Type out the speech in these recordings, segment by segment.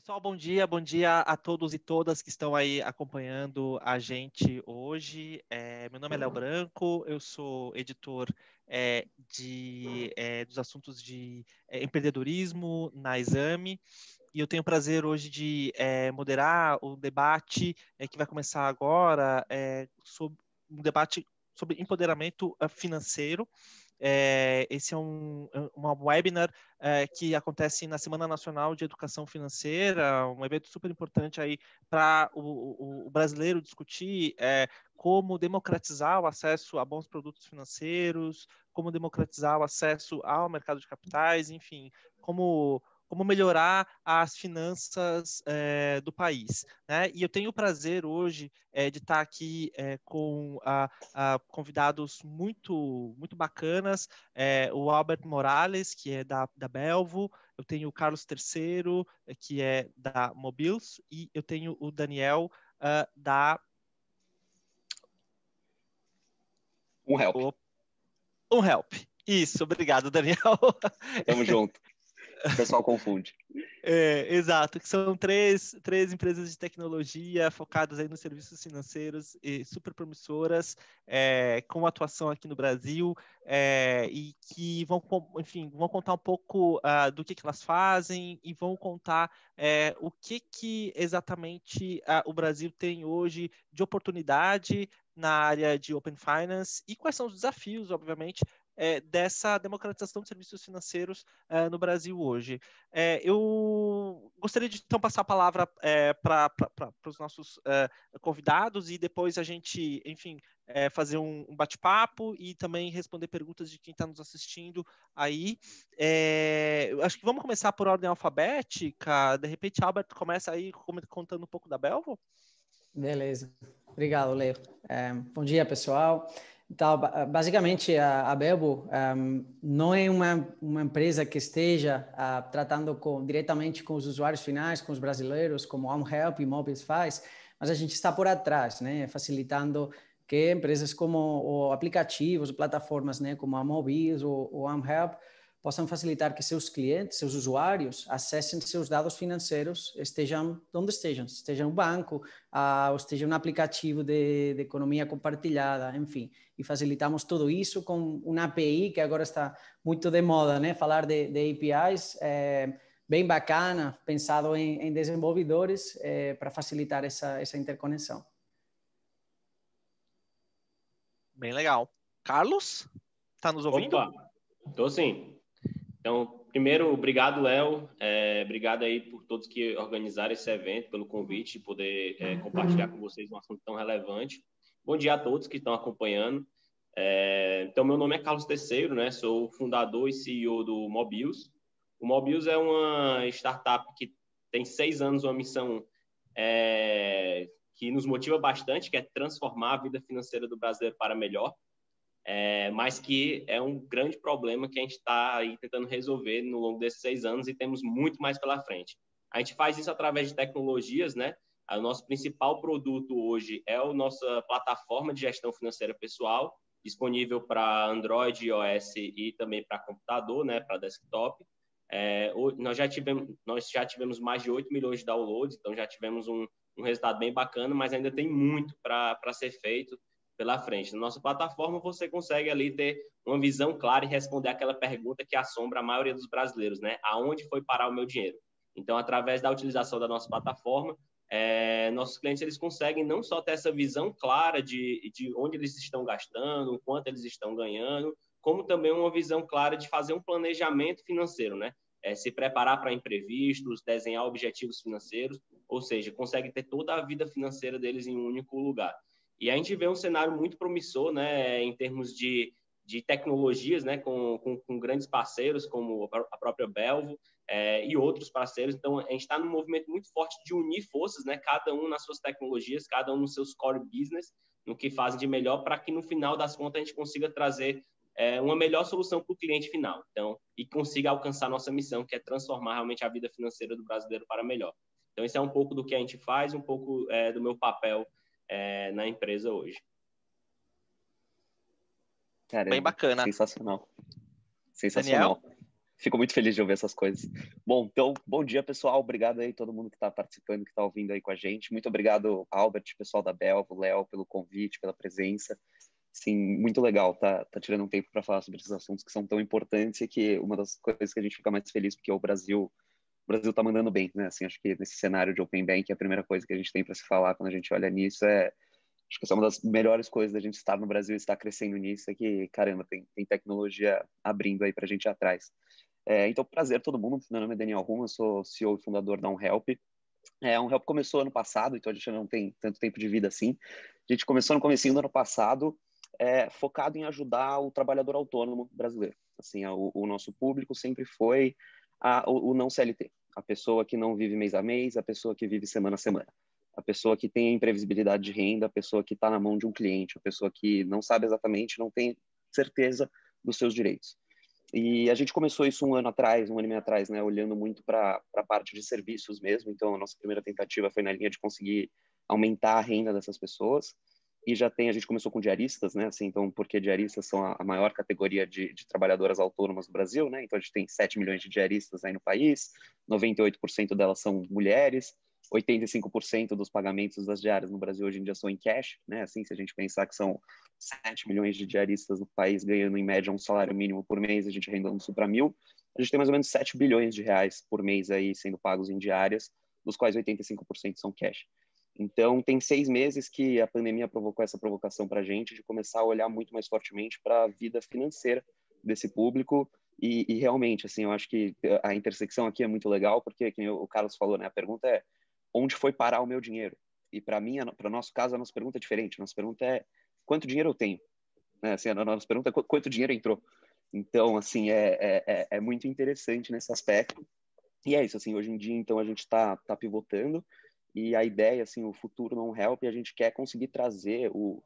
Pessoal, bom dia a todos e todas que estão aí acompanhando a gente hoje. Meu nome é Léo Branco, eu sou editor dos assuntos de empreendedorismo na Exame, e eu tenho o prazer hoje de moderar o debate que vai começar agora, sobre um debate sobre empoderamento financeiro. Esse é uma webinar que acontece na Semana Nacional de Educação Financeira, um evento super importante aí para o brasileiro discutir como democratizar o acesso a bons produtos financeiros, como democratizar o acesso ao mercado de capitais, enfim, como melhorar as finanças do país, né? E eu tenho o prazer hoje de estar aqui com convidados muito bacanas, o Albert Morales, que é da Belvo, eu tenho o Carlos Terceiro, que é da Mobiles, e eu tenho o Daniel da... Help. Help. Isso, obrigado, Daniel. Tamo junto. O pessoal confunde. Exato, que são três empresas de tecnologia focadas aí nos serviços financeiros e super promissoras, com atuação aqui no Brasil, e que vão contar um pouco do que elas fazem e vão contar o que exatamente o Brasil tem hoje de oportunidade na área de Open Finance e quais são os desafios, obviamente, dessa democratização de serviços financeiros no Brasil hoje. Eu gostaria de então passar a palavra para os nossos convidados e depois a gente, enfim, fazer um bate-papo e também responder perguntas de quem está nos assistindo aí. Acho que vamos começar por ordem alfabética. De repente, Albert, começa aí contando um pouco da Belvo. Beleza. Obrigado, Leo. Bom dia, pessoal. Então, basicamente, a Belvo não é uma empresa que esteja tratando diretamente com os usuários finais, com os brasileiros, como a Help e Mobiles faz, mas a gente está por atrás, né, facilitando que empresas como aplicativos, plataformas, né, como a Mobiles ou a Help possam facilitar que seus clientes, seus usuários, acessem seus dados financeiros, estejam onde estejam, esteja no banco, ou esteja no aplicativo de economia compartilhada, enfim. E facilitamos tudo isso com uma API que agora está muito de moda, né? Falar de APIs, bem bacana, pensado em desenvolvedores para facilitar essa interconexão. Bem legal. Carlos, está nos ouvindo? Opa, estou sim. Então, primeiro, obrigado, Léo. Obrigado aí por todos que organizaram esse evento, pelo convite e poder compartilhar com vocês um assunto tão relevante. Bom dia a todos que estão acompanhando. Então, meu nome é Carlos Terceiro, né? Sou fundador e CEO do Mobiles. O Mobiles é uma startup que tem 6 anos, uma missão que nos motiva bastante, que é transformar a vida financeira do brasileiro para melhor. Mas que é um grande problema que a gente está aí tentando resolver no longo desses 6 anos e temos muito mais pela frente. A gente faz isso através de tecnologias, né? O nosso principal produto hoje é a nossa plataforma de gestão financeira pessoal, disponível para Android, iOS e também para computador, né? Para desktop. Nós já tivemos mais de 8 milhões de downloads, então já tivemos um resultado bem bacana, mas ainda tem muito para ser feito pela frente. Na nossa plataforma, você consegue ali ter uma visão clara e responder aquela pergunta que assombra a maioria dos brasileiros, né? Aonde foi parar o meu dinheiro? Então, através da utilização da nossa plataforma, nossos clientes eles conseguem não só ter essa visão clara de onde eles estão gastando, o quanto eles estão ganhando, como também uma visão clara de fazer um planejamento financeiro, né? Se preparar para imprevistos, desenhar objetivos financeiros, ou seja, consegue ter toda a vida financeira deles em um único lugar. E a gente vê um cenário muito promissor, né, em termos de tecnologias, né, com grandes parceiros como a própria Belvo e outros parceiros. Então, a gente está num movimento muito forte de unir forças, né, cada um nas suas tecnologias, cada um nos seus core business, no que fazem de melhor, para que no final das contas a gente consiga trazer uma melhor solução para o cliente final. Então, e consiga alcançar nossa missão, que é transformar realmente a vida financeira do brasileiro para melhor. Então, isso é um pouco do que a gente faz, um pouco do meu papel na empresa hoje. Caramba, bem bacana. Sensacional. Sensacional. Daniel? Fico muito feliz de ouvir essas coisas. Bom, então, bom dia, pessoal. Obrigado aí todo mundo que está participando, que está ouvindo aí com a gente. Muito obrigado, Albert, pessoal da Belvo, Léo, pelo convite, pela presença. Sim, muito legal, tá tirando um tempo para falar sobre esses assuntos que são tão importantes e que uma das coisas que a gente fica mais feliz porque o Brasil tá mandando bem, né? Assim, acho que nesse cenário de Open Bank, a primeira coisa que a gente tem para se falar quando a gente olha nisso acho que essa é uma das melhores coisas da gente estar no Brasil e estar crescendo nisso, é que, caramba, tem tecnologia abrindo aí para a gente ir atrás. Então, prazer todo mundo. Meu nome é Daniel Rum, eu sou CEO e fundador da UnHelp. A UnHelp começou ano passado, então a gente não tem tanto tempo de vida assim. A gente começou no comecinho do ano passado, focado em ajudar o trabalhador autônomo brasileiro. Assim, o nosso público sempre foi o não CLT, a pessoa que não vive mês a mês, a pessoa que vive semana a semana, a pessoa que tem imprevisibilidade de renda, a pessoa que está na mão de um cliente, a pessoa que não sabe exatamente, não tem certeza dos seus direitos. E a gente começou isso um ano e meio atrás, né, olhando muito para a parte de serviços mesmo. Então, a nossa primeira tentativa foi na linha de conseguir aumentar a renda dessas pessoas. E a gente começou com diaristas, né, assim, então, porque diaristas são a maior categoria de trabalhadoras autônomas do Brasil, né, então a gente tem 7 milhões de diaristas aí no país, 98% delas são mulheres, 85% dos pagamentos das diárias no Brasil hoje em dia são em cash, né, assim, se a gente pensar que são 7 milhões de diaristas no país ganhando em média um salário mínimo por mês, a gente arredondando isso para 1.000, a gente tem mais ou menos 7 bilhões de reais por mês aí sendo pagos em diárias, dos quais 85% são cash. Então, tem 6 meses que a pandemia provocou essa provocação para a gente de começar a olhar muito mais fortemente para a vida financeira desse público e realmente, assim, eu acho que a intersecção aqui é muito legal porque, como o Carlos falou, né, a pergunta é onde foi parar o meu dinheiro? E para mim, para o nosso caso, a nossa pergunta é diferente. A nossa pergunta é quanto dinheiro eu tenho? Né? Assim, a nossa pergunta é quanto dinheiro entrou? Então, assim, é muito interessante nesse aspecto. E é isso, assim, hoje em dia, então, a gente está pivotando e a ideia, assim, o futuro não help, a gente quer conseguir trazer o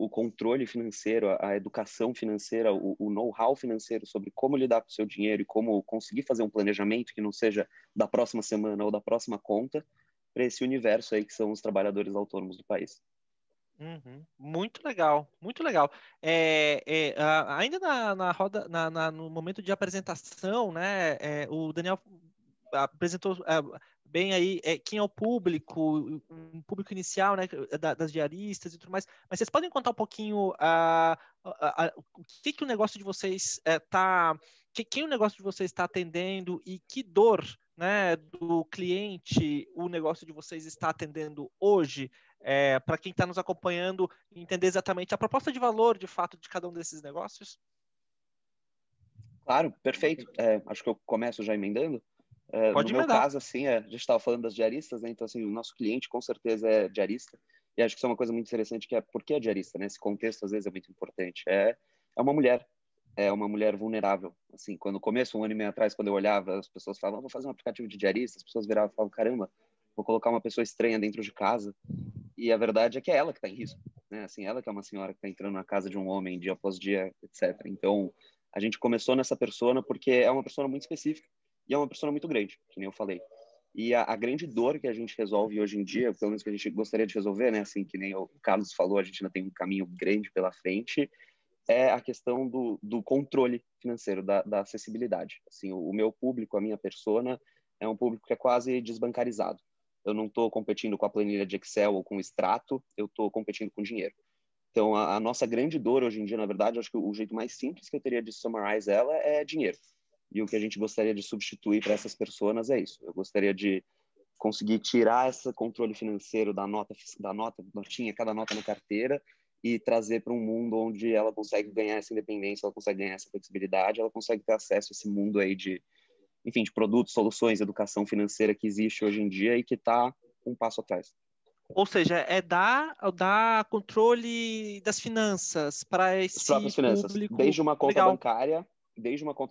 controle financeiro, a educação financeira, o know-how financeiro sobre como lidar com o seu dinheiro e como conseguir fazer um planejamento que não seja da próxima semana ou da próxima conta para esse universo aí que são os trabalhadores autônomos do país. Uhum. Muito legal, muito legal. Ainda na roda, no momento de apresentação, né, o Daniel apresentou bem aí quem é o público, um público inicial, né, das diaristas e tudo mais. Mas vocês podem contar um pouquinho o que o negócio de vocês está, quem o negócio de vocês está atendendo e que dor, né, do cliente o negócio de vocês está atendendo hoje? Para quem está nos acompanhando, entender exatamente a proposta de valor, de fato, de cada um desses negócios? Claro, perfeito. Acho que eu começo já emendando. No Pode meu emendar. caso, assim, a gente estava falando das diaristas, né? Então, assim, o nosso cliente com certeza é diarista. E acho que isso é uma coisa muito interessante, que é por que é diarista, né? Esse contexto, às vezes, é muito importante. É uma mulher vulnerável. Assim, quando no começo, um ano e meio atrás, quando eu olhava, as pessoas falavam, vou fazer um aplicativo de diarista, as pessoas viravam e falavam, caramba, vou colocar uma pessoa estranha dentro de casa. E a verdade é que é ela que está em risco, né? Assim, ela que é uma senhora que está entrando na casa de um homem dia após dia, etc. Então, a gente começou nessa persona porque é uma persona muito específica e é uma persona muito grande, que nem eu falei. E a grande dor que a gente resolve hoje em dia, pelo menos que a gente gostaria de resolver, né? Assim, que nem o Carlos falou, a gente ainda tem um caminho grande pela frente, é a questão do controle financeiro, da acessibilidade. Assim, o meu público, a minha persona, é um público que é quase desbancarizado. Eu não estou competindo com a planilha de Excel ou com o extrato, eu estou competindo com dinheiro. Então, a nossa grande dor hoje em dia, na verdade, acho que o jeito mais simples que eu teria de summarize ela é dinheiro. E o que a gente gostaria de substituir para essas pessoas é isso. Eu gostaria de conseguir tirar esse controle financeiro da notinha, cada nota na carteira, e trazer para um mundo onde ela consegue ganhar essa independência, ela consegue ganhar essa flexibilidade, ela consegue ter acesso a esse mundo aí de produtos, soluções, educação financeira que existe hoje em dia e que está um passo atrás. Ou seja, dar controle das finanças para As próprias esse finanças, público. desde uma conta Legal.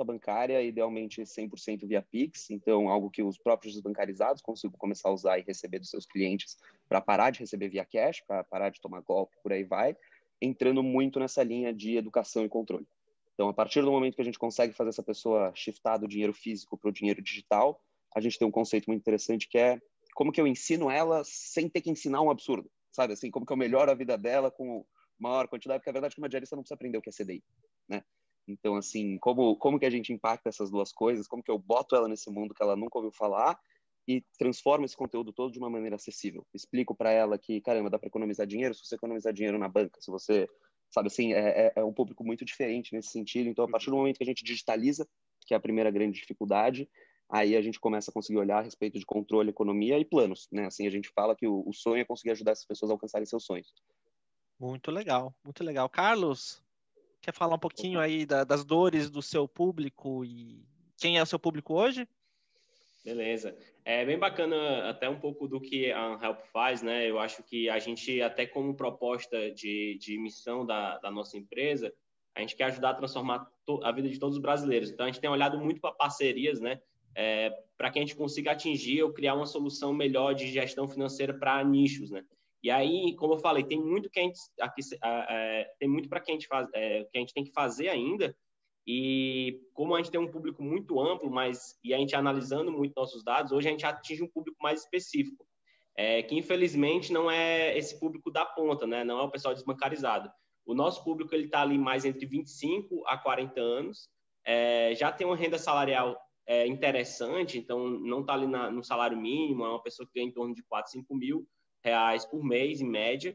bancária, idealmente 100% via Pix, então algo que os próprios desbancarizados consigam começar a usar e receber dos seus clientes para parar de receber via cash, para parar de tomar golpe, por aí vai, entrando muito nessa linha de educação e controle. Então, a partir do momento que a gente consegue fazer essa pessoa shiftar do dinheiro físico para o dinheiro digital, a gente tem um conceito muito interessante que é como que eu ensino ela sem ter que ensinar um absurdo, sabe? Assim, como que eu melhoro a vida dela com maior quantidade, porque a verdade é que uma diarista não precisa aprender o que é CDI, né? Então, assim, como que a gente impacta essas duas coisas? Como que eu boto ela nesse mundo que ela nunca ouviu falar e transformo esse conteúdo todo de uma maneira acessível? Explico para ela que, caramba, dá para economizar dinheiro se você economizar dinheiro na banca, se você, sabe assim, é um público muito diferente nesse sentido. Então, a partir do momento que a gente digitaliza, que é a primeira grande dificuldade, aí a gente começa a conseguir olhar a respeito de controle, economia e planos, né? Assim, a gente fala que o sonho é conseguir ajudar essas pessoas a alcançarem seus sonhos. Muito legal, muito legal. Carlos, quer falar um pouquinho Opa. aí das dores do seu público e quem é o seu público hoje? Beleza. É bem bacana até um pouco do que a Unhelp faz, né? Eu acho que a gente, até como proposta de missão da nossa empresa, a gente quer ajudar a transformar a vida de todos os brasileiros. Então, a gente tem olhado muito para parcerias, né? Para que a gente consiga atingir ou criar uma solução melhor de gestão financeira para nichos, né? E aí, como eu falei, tem muito que a gente aqui, tem muito para que a gente faz, que a gente tem que fazer ainda. E como a gente tem um público muito amplo, e a gente analisando muito nossos dados, hoje a gente atinge um público mais específico, que infelizmente não é esse público da ponta, né? Não é o pessoal desbancarizado. O nosso público ele está ali mais entre 25 a 40 anos, já tem uma renda salarial interessante, então não está ali no salário mínimo, é uma pessoa que ganha em torno de 4, 5 mil reais por mês, em média,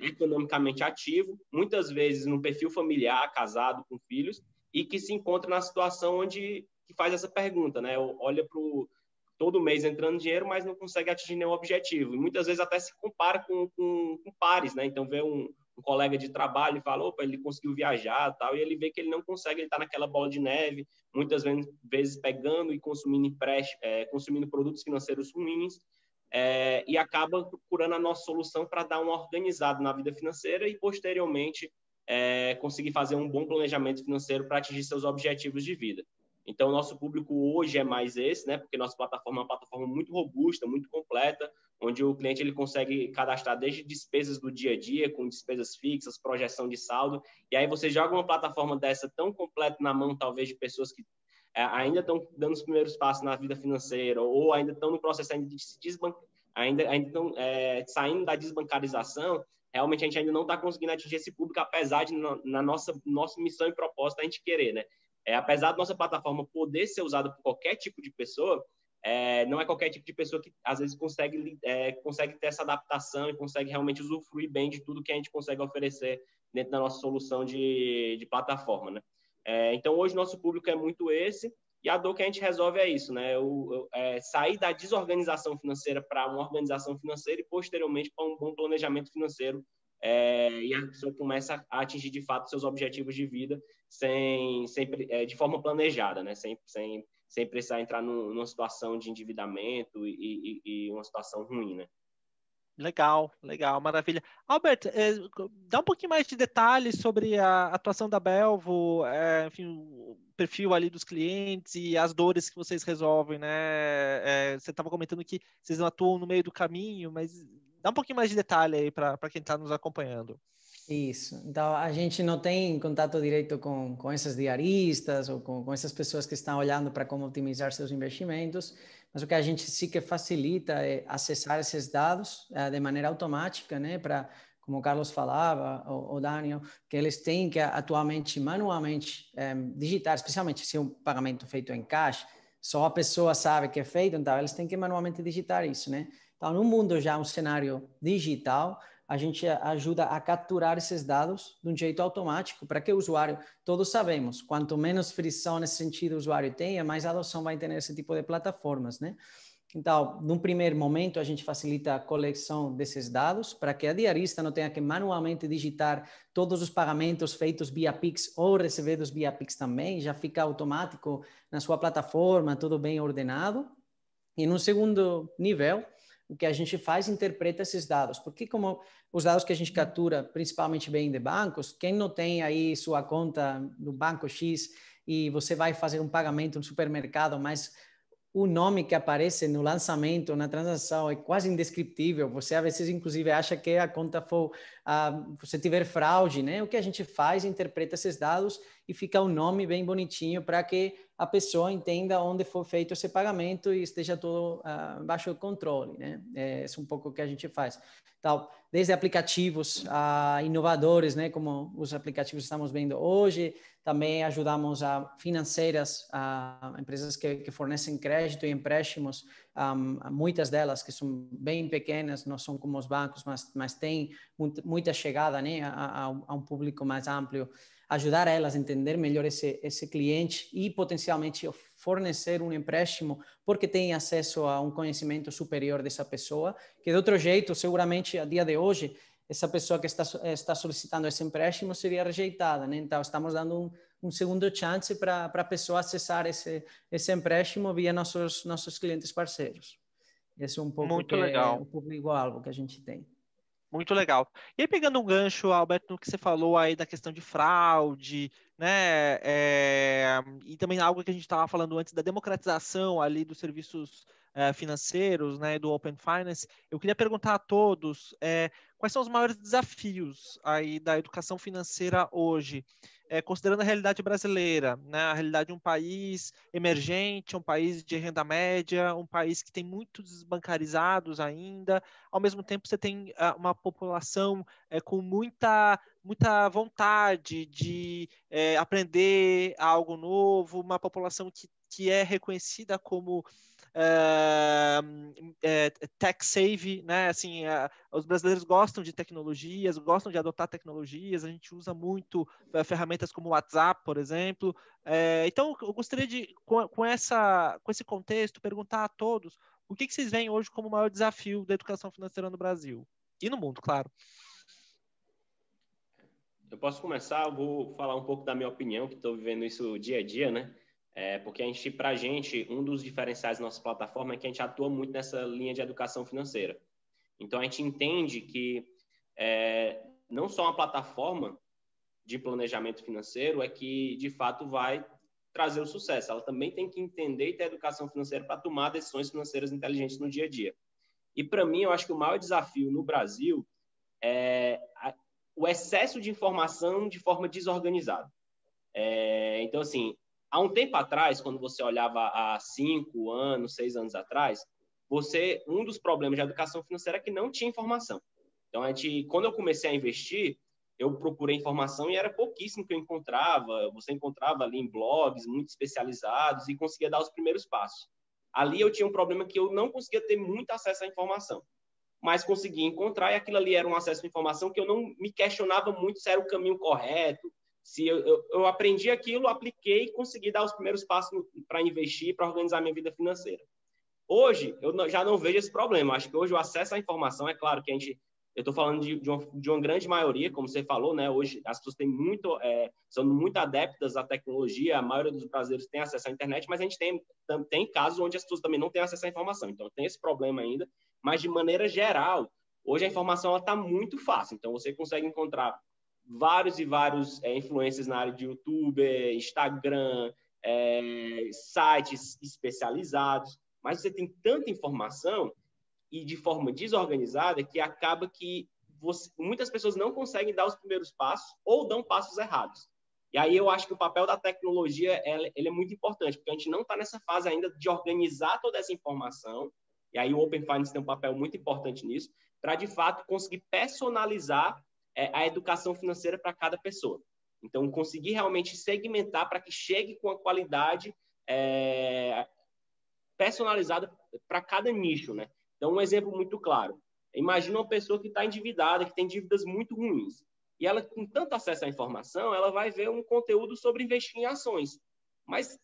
economicamente ativo, muitas vezes no perfil familiar, casado, com filhos, e que se encontra na situação onde que faz essa pergunta, né? Olha para todo mês entrando dinheiro, mas não consegue atingir nenhum objetivo. E muitas vezes até se compara com pares, né? Então vê um colega de trabalho e fala, opa, ele conseguiu viajar tal, e ele vê que ele não consegue, ele está naquela bola de neve, muitas vezes pegando e consumindo produtos financeiros ruins, e acaba procurando a nossa solução para dar uma organizada na vida financeira e, posteriormente, conseguir fazer um bom planejamento financeiro para atingir seus objetivos de vida. Então, o nosso público hoje é mais esse, né? Porque nossa plataforma é uma plataforma muito robusta, muito completa, onde o cliente ele consegue cadastrar desde despesas do dia a dia, com despesas fixas, projeção de saldo, e aí você joga uma plataforma dessa tão completa na mão, talvez, de pessoas que ainda estão dando os primeiros passos na vida financeira ou ainda estão no processo de se ainda estão saindo da desbancarização, realmente a gente ainda não está conseguindo atingir esse público, apesar de na nossa missão e proposta a gente querer, né? Apesar da nossa plataforma poder ser usada por qualquer tipo de pessoa, não é qualquer tipo de pessoa que às vezes consegue ter essa adaptação e consegue realmente usufruir bem de tudo que a gente consegue oferecer dentro da nossa solução de plataforma, né? Então, hoje, nosso público é muito esse, e a dor que a gente resolve é isso, né? Sair da desorganização financeira para uma organização financeira e, posteriormente, para um bom planejamento financeiro, e a pessoa começa a atingir, de fato, seus objetivos de vida de forma planejada, né? Sem precisar entrar numa situação de endividamento e uma situação ruim, né? Legal, legal, maravilha. Albert, dá um pouquinho mais de detalhes sobre a atuação da Belvo, enfim, o perfil ali dos clientes e as dores que vocês resolvem, né? Você estava comentando que vocês não atuam no meio do caminho, mas dá um pouquinho mais de detalhe aí para quem está nos acompanhando. Isso. Então, a gente não tem contato direto com essas diaristas ou com essas pessoas que estão olhando para como otimizar seus investimentos, mas o que a gente sim que facilita é acessar esses dados de maneira automática, né, para, como o Carlos falava, o Daniel, que eles têm que atualmente, manualmente, digitar, especialmente se é um pagamento feito em cash, só a pessoa sabe que é feito, então eles têm que manualmente digitar isso, né? Então, no mundo já um cenário digital, a gente ajuda a capturar esses dados de um jeito automático para que o usuário, todos sabemos, quanto menos frição nesse sentido o usuário tenha, mais adoção vai ter nesse tipo de plataformas, né? Então, num primeiro momento, a gente facilita a coleção desses dados para que a diarista não tenha que manualmente digitar todos os pagamentos feitos via Pix ou recebidos via Pix também, já fica automático na sua plataforma, tudo bem ordenado. E no segundo nível, o que a gente faz, interpreta esses dados, porque como os dados que a gente captura, principalmente vêm de bancos, quem não tem aí sua conta no banco X e você vai fazer um pagamento no supermercado, mas o nome que aparece no lançamento, na transação, é quase indescritível. Você, às vezes, inclusive, acha que a conta for... você tiver fraude, né? O que a gente faz, interpreta esses dados e fica um nome bem bonitinho para que a pessoa entenda onde foi feito esse pagamento e esteja tudo baixo controle, né? Esse é um pouco o que a gente faz. Então, desde aplicativos inovadores, né? Como os aplicativos que estamos vendo hoje, Também ajudamos a financeiras, a empresas que fornecem crédito e empréstimos, muitas delas que são bem pequenas, não são como os bancos, mas têm muita chegada, né, a um público mais amplo. Ajudar elas a entender melhor esse cliente e potencialmente fornecer um empréstimo porque tem acesso a um conhecimento superior dessa pessoa, que de outro jeito, seguramente, a dia de hoje, essa pessoa que está solicitando esse empréstimo seria rejeitada, né? Então, estamos dando um segundo chance para a pessoa acessar esse empréstimo via nossos clientes parceiros. Esse é um pouco Muito legal. o público-alvo que a gente tem. Muito legal. E aí, pegando um gancho, Alberto, no que você falou aí da questão de fraude, né? E também algo que a gente estava falando antes da democratização ali dos serviços financeiros, né? Do Open Finance. Eu queria perguntar a todos quais são os maiores desafios aí da educação financeira hoje, considerando a realidade brasileira, né? A realidade de um país emergente, um país de renda média, um país que tem muitos desbancarizados ainda. Ao mesmo tempo, você tem uma população com muita vontade de aprender algo novo, uma população que é reconhecida como tech-savvy, né? Assim, os brasileiros gostam de tecnologias, gostam de adotar tecnologias, a gente usa muito ferramentas como o WhatsApp, por exemplo. Então, eu gostaria de, com esse contexto, perguntar a todos o que vocês veem hoje como o maior desafio da educação financeira no Brasil? E no mundo, claro. Eu posso começar, eu vou falar um pouco da minha opinião, que estou vivendo isso dia a dia, né? Porque para a gente, um dos diferenciais da nossa plataforma é que a gente atua muito nessa linha de educação financeira. Então, a gente entende que não só uma plataforma de planejamento financeiro é que, de fato, vai trazer o sucesso. Ela também tem que entender e ter educação financeira para tomar decisões financeiras inteligentes no dia a dia. E, para mim, eu acho que o maior desafio no Brasil é o excesso de informação de forma desorganizada. Então, assim, há um tempo atrás, quando você olhava há 5 anos, 6 anos atrás, um dos problemas da educação financeira é que não tinha informação. Então, quando eu comecei a investir, eu procurei informação e era pouquíssimo que eu encontrava. Você encontrava ali em blogs muito especializados e conseguia dar os primeiros passos. Ali eu tinha um problema que eu não conseguia ter muito acesso à informação, mas conseguia encontrar, e aquilo ali era um acesso à informação que eu não me questionava muito se era o caminho correto, se eu aprendi aquilo, apliquei e consegui dar os primeiros passos para investir, para organizar minha vida financeira. Hoje, eu já não vejo esse problema. Acho que hoje o acesso à informação, é claro que eu estou falando de uma grande maioria, como você falou, né? Hoje as pessoas são muito adeptas à tecnologia, a maioria dos brasileiros tem acesso à internet, mas a gente tem casos onde as pessoas também não têm acesso à informação. Então, tem esse problema ainda, mas de maneira geral, hoje a informação está muito fácil. Então, você consegue encontrar vários e vários influencers na área de YouTube, Instagram, sites especializados, mas você tem tanta informação e de forma desorganizada que acaba que muitas pessoas não conseguem dar os primeiros passos ou dão passos errados. E aí eu acho que o papel da tecnologia ele é muito importante, porque a gente não está nessa fase ainda de organizar toda essa informação, e aí o Open Finance tem um papel muito importante nisso, para de fato conseguir personalizar a educação financeira para cada pessoa. Então, conseguir realmente segmentar para que chegue com a qualidade personalizada para cada nicho, né? Então, um exemplo muito claro. Imagina uma pessoa que está endividada, que tem dívidas muito ruins. E ela, com tanto acesso à informação, ela vai ver um conteúdo sobre investir em ações. Mas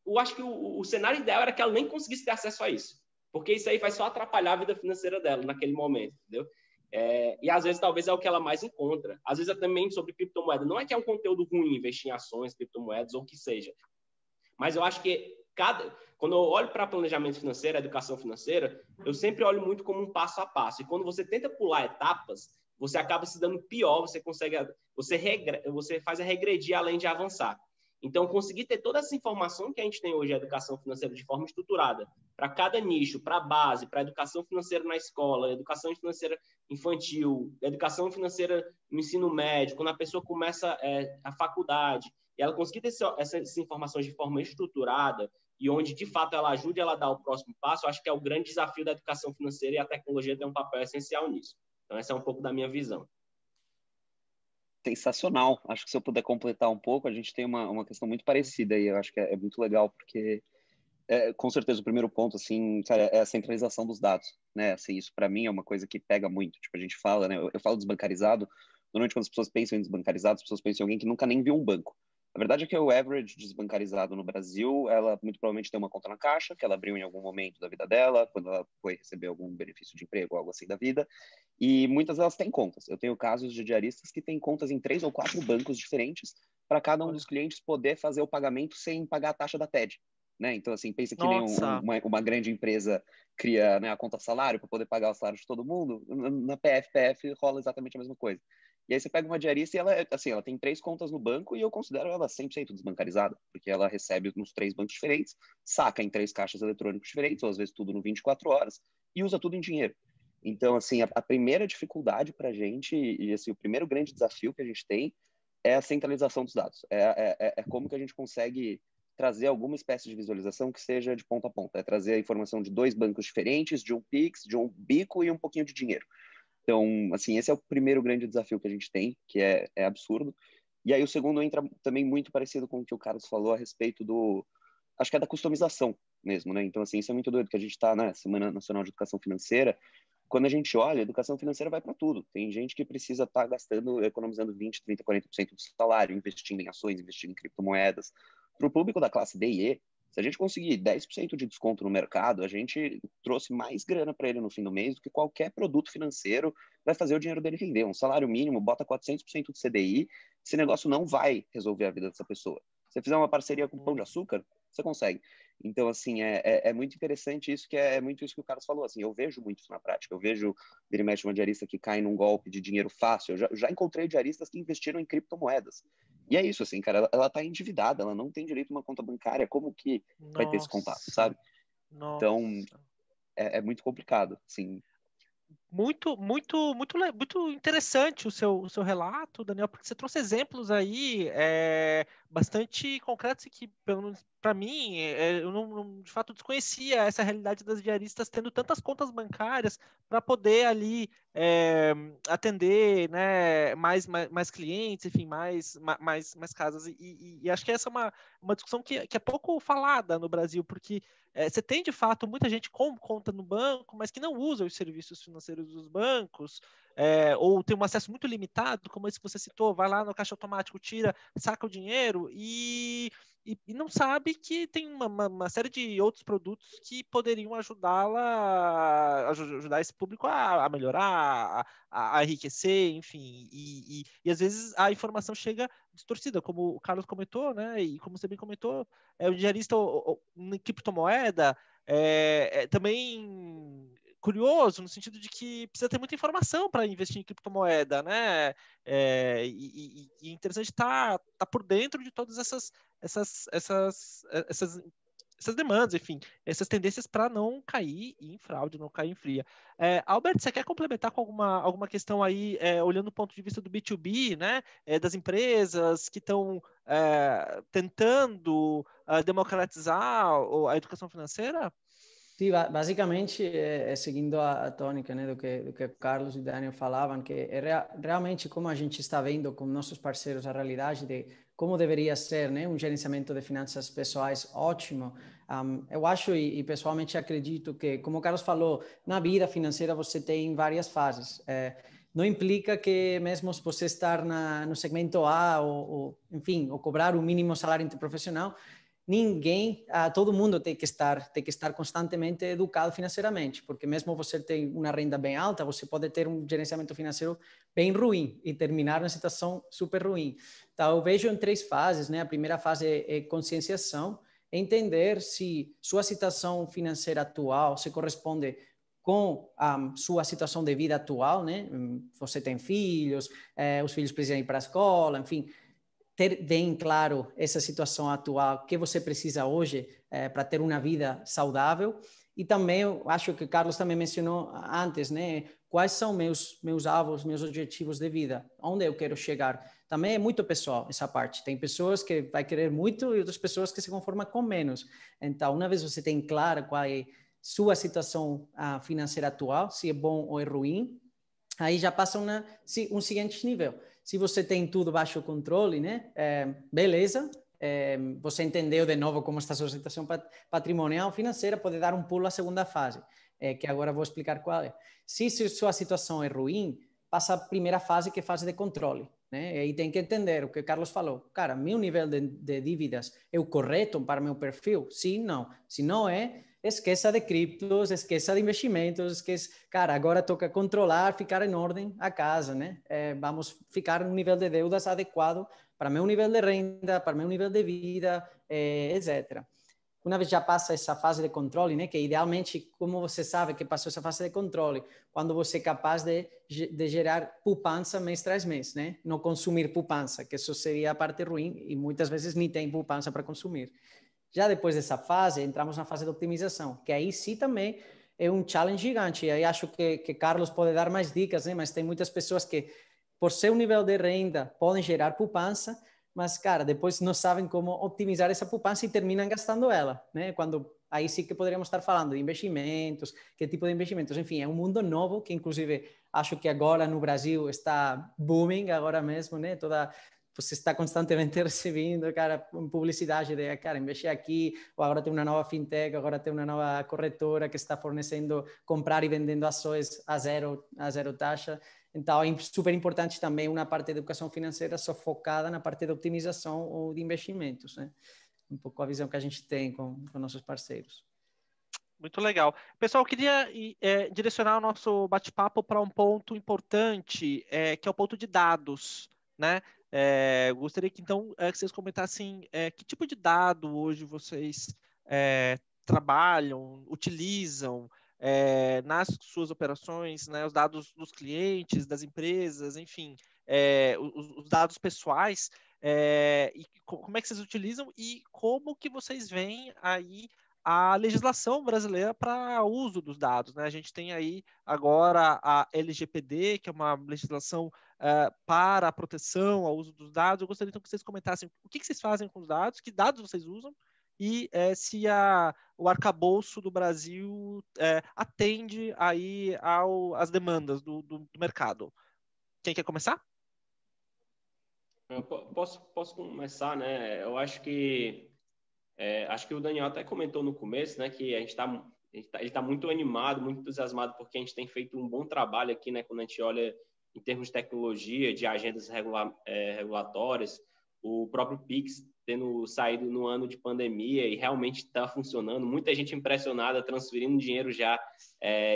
eu acho que o cenário ideal era que ela nem conseguisse ter acesso a isso. Porque isso aí vai só atrapalhar a vida financeira dela naquele momento, entendeu? E às vezes, talvez, é o que ela mais encontra. Às vezes, é também sobre criptomoeda. Não é que é um conteúdo ruim investir em ações, criptomoedas ou o que seja. Mas eu acho que quando eu olho para planejamento financeiro, educação financeira, eu sempre olho muito como um passo a passo. E quando você tenta pular etapas, você acaba se dando pior, você faz a regredir além de avançar. Então, conseguir ter toda essa informação que a gente tem hoje, a educação financeira de forma estruturada, para cada nicho, para a base, para a educação financeira na escola, educação financeira infantil, educação financeira no ensino médio, quando a pessoa começa a faculdade, e ela conseguir ter essas informações de forma estruturada e onde, de fato, ela ajude ela a dar o próximo passo, eu acho que é o grande desafio da educação financeira e a tecnologia tem um papel essencial nisso. Então, essa é um pouco da minha visão. Sensacional. Acho que se eu puder completar um pouco, a gente tem uma questão muito parecida aí. Eu acho que é muito legal, porque com certeza o primeiro ponto, assim, cara, é a centralização dos dados, né? Assim, isso para mim é uma coisa que pega muito. Tipo, a gente fala, né? Eu falo desbancarizado. Normalmente quando as pessoas pensam em desbancarizado, as pessoas pensam em alguém que nunca nem viu um banco. A verdade é que o average desbancarizado no Brasil, ela muito provavelmente tem uma conta na Caixa, que ela abriu em algum momento da vida dela, quando ela foi receber algum benefício de emprego, algo assim da vida. E muitas delas têm contas. Eu tenho casos de diaristas que têm contas em 3 ou 4 bancos diferentes para cada um dos clientes poder fazer o pagamento sem pagar a taxa da TED. Né? Então, assim, pensa que nem Nossa. uma grande empresa cria, né, a conta salário para poder pagar o salário de todo mundo. Na PF rola exatamente a mesma coisa. E aí você pega uma diarista e ela, assim, ela tem 3 contas no banco e eu considero ela 100% desbancarizada, porque ela recebe nos 3 bancos diferentes, saca em 3 caixas eletrônicos diferentes, ou às vezes tudo no 24 horas, e usa tudo em dinheiro. Então, assim, a primeira dificuldade para a gente, e assim, o primeiro grande desafio que a gente tem é a centralização dos dados. É como que a gente consegue trazer alguma espécie de visualização que seja de ponta a ponta. É trazer a informação de 2 bancos diferentes, de um Pix, de um bico e um pouquinho de dinheiro. Então, assim, esse é o primeiro grande desafio que a gente tem, que é absurdo. E aí o segundo entra também muito parecido com o que o Carlos falou a respeito do... Acho que é da customização mesmo, né? Então, assim, isso é muito doido, que a gente está na Semana Nacional de Educação Financeira. Quando a gente olha, a educação financeira vai para tudo. Tem gente que precisa estar gastando, economizando 20, 30, 40% do salário, investindo em ações, investindo em criptomoedas. Para o público da classe D e E, se a gente conseguir 10% de desconto no mercado, a gente trouxe mais grana para ele no fim do mês do que qualquer produto financeiro vai fazer o dinheiro dele render. Um salário mínimo, bota 400% de CDI, esse negócio não vai resolver a vida dessa pessoa. Se você fizer uma parceria com o Pão de Açúcar, você consegue. Então, assim, é muito interessante isso, que é muito isso que o Carlos falou, assim, eu vejo muito isso na prática, eu vejo, vira e mexe, uma diarista que cai num golpe de dinheiro fácil, eu já encontrei diaristas que investiram em criptomoedas, e é isso, assim, cara, ela tá endividada, ela não tem direito a uma conta bancária, como que vai ter esse contato, sabe? Nossa. Então, é muito complicado, assim. Muito interessante o seu relato, Daniel, porque você trouxe exemplos aí bastante concretos e que, pelo menos para mim, eu de fato desconhecia essa realidade das diaristas tendo tantas contas bancárias para poder ali atender, né, mais clientes, enfim, mais casas. E acho que essa é uma discussão que é pouco falada no Brasil, porque você tem, de fato, muita gente com conta no banco, mas que não usa os serviços financeiros dos bancos, ou tem um acesso muito limitado, como esse que você citou, vai lá no caixa automático, tira, saca o dinheiro e não sabe que tem uma série de outros produtos que poderiam ajudar esse público a melhorar, a enriquecer, enfim. E às vezes a informação chega distorcida, como o Carlos comentou, né? E como você bem comentou, o diarista em criptomoeda também curioso, no sentido de que precisa ter muita informação para investir em criptomoeda, né? E interessante estar por dentro de todas essas demandas, enfim, essas tendências para não cair em fraude, não cair em fria. Albert, você quer complementar com alguma questão aí, olhando do ponto de vista do B2B, né, das empresas que estão tentando democratizar a educação financeira? Sì, basicamente seguindo a tônica, né, do que Carlos e Daniel falavam, que é realmente como a gente está vendo com nossos parceiros a realidade de como deveria ser, né, um gerenciamento de finanças pessoais ótimo. Eu acho e pessoalmente acredito que, como o Carlos falou, na vida financeira você tem várias fases. Não implica que mesmo você estar no segmento A enfim, ou cobrar o mínimo salário interprofissional, todo mundo tem que estar constantemente educado financeiramente, porque mesmo você tem uma renda bem alta, você pode ter um gerenciamento financeiro bem ruim e terminar numa situação super ruim. Então, eu vejo em 3 fases, né? A primeira fase é conscienciação, entender se sua situação financeira atual se corresponde com a sua situação de vida atual, né? Você tem filhos, os filhos precisam ir para a escola, enfim, ter bem claro essa situação atual, o que você precisa hoje para ter uma vida saudável. E também, eu acho que o Carlos também mencionou antes, né? Quais são meus alvos, meus objetivos de vida? Onde eu quero chegar? Também é muito pessoal essa parte. Tem pessoas que vai querer muito e outras pessoas que se conformam com menos. Então, uma vez você tem claro qual é sua situação financeira atual, se é bom ou é ruim, aí já passa um seguinte nível. Se você tem tudo baixo controle, né? Beleza, você entendeu de novo como está a sua situação patrimonial, financeira, pode dar um pulo à segunda fase, que agora vou explicar qual é. Se sua situação é ruim, passa a primeira fase, que é a fase de controle, né? E aí tem que entender o que o Carlos falou. Cara, meu nível de dívidas é o correto para meu perfil? Sim, não. Se não é, esqueça de criptos, esqueça de investimentos, esqueça... Cara, agora toca controlar, ficar em ordem a casa, né? Vamos ficar no nível de deudas adequado para meu nível de renda, para meu nível de vida, etc. Uma vez já passa essa fase de controle, né? Que idealmente, como você sabe que passou essa fase de controle? Quando você é capaz de gerar poupança mês tras mês, né? Não consumir poupança, que isso seria a parte ruim, e muitas vezes nem tem poupança para consumir. Já depois dessa fase, entramos na fase de optimização, que aí sim também é um challenge gigante. E aí acho que Carlos pode dar mais dicas, né? Mas tem muitas pessoas que, por seu nível de renda, podem gerar poupança, mas, cara, depois não sabem como otimizar essa poupança e terminam gastando ela, né? Quando aí sim que poderíamos estar falando de investimentos, que tipo de investimentos. Enfim, é um mundo novo que, inclusive, acho que agora no Brasil está booming, agora mesmo, né? Você está constantemente recebendo, cara, publicidade de, cara, investir aqui, ou agora tem uma nova fintech, agora tem uma nova corretora que está fornecendo, comprar e vendendo ações a zero taxa. Então, é super importante também uma parte de educação financeira só focada na parte de optimização ou de investimentos, né? Um pouco a visão que a gente tem com nossos parceiros. Muito legal. Pessoal, eu queria direcionar o nosso bate-papo para um ponto importante, que é o ponto de dados, né? Gostaria que, então, que vocês comentassem que tipo de dado hoje vocês trabalham, utilizam nas suas operações, né? Os dados dos clientes, das empresas, enfim, os dados pessoais, e como é que vocês utilizam e como que vocês veem aí a legislação brasileira para uso dos dados, né? A gente tem aí agora a LGPD, que é uma legislação para a proteção ao uso dos dados. Eu gostaria então que vocês comentassem o que vocês fazem com os dados, que dados vocês usam e se o arcabouço do Brasil atende aí às demandas do mercado. Quem quer começar? Eu posso começar, né? Eu acho que o Daniel até comentou no começo, né, que ele tá muito animado, muito entusiasmado, porque a gente tem feito um bom trabalho aqui, né, quando a gente olha em termos de tecnologia, de agendas regulatórias, o próprio Pix tendo saído no ano de pandemia e realmente está funcionando, muita gente impressionada, transferindo dinheiro já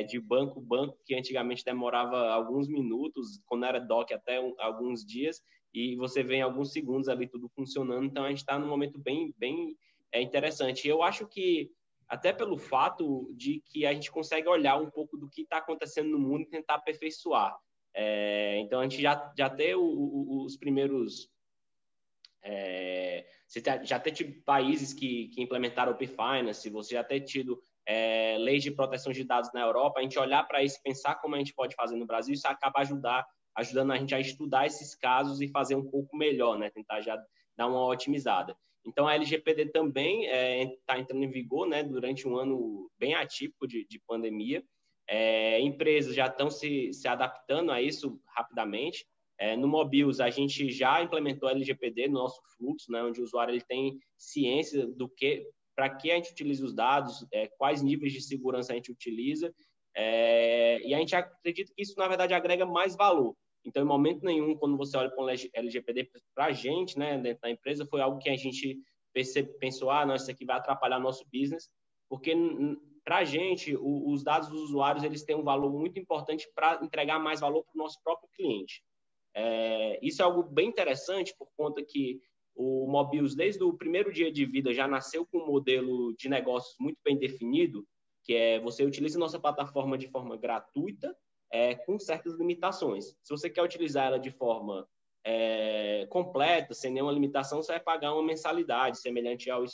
de banco, que antigamente demorava alguns minutos, quando era DOC até alguns dias, e você vê em alguns segundos ali tudo funcionando. Então a gente está num momento bem interessante. Eu acho que, até pelo fato de que a gente consegue olhar um pouco do que está acontecendo no mundo e tentar aperfeiçoar. Então, a gente já tem os primeiros... você já tem tido países que implementaram o P-Finance, você já tem tido leis de proteção de dados na Europa. A gente olhar para isso, pensar como a gente pode fazer no Brasil, isso acaba ajudando a gente a estudar esses casos e fazer um pouco melhor, né? Tentar já dar uma otimizada. Então, a LGPD também está entrando em vigor, né, durante um ano bem atípico de pandemia. Empresas já estão se adaptando a isso rapidamente. No Mobius, a gente já implementou a LGPD no nosso fluxo, né, onde o usuário ele tem ciência para que a gente utiliza os dados, quais níveis de segurança a gente utiliza. E a gente acredita que isso, na verdade, agrega mais valor. Então, em momento nenhum, quando você olha para o LGPD, para a gente, né, dentro da empresa, foi algo que a gente pensou, não, isso aqui vai atrapalhar nosso business, porque para a gente, os dados dos usuários, eles têm um valor muito importante para entregar mais valor para o nosso próprio cliente. Isso é algo bem interessante, por conta que o Mobius, desde o primeiro dia de vida, já nasceu com um modelo de negócios muito bem definido, que você utiliza nossa plataforma de forma gratuita, com certas limitações. Se você quer utilizar ela de forma completa, sem nenhuma limitação, você vai pagar uma mensalidade semelhante ao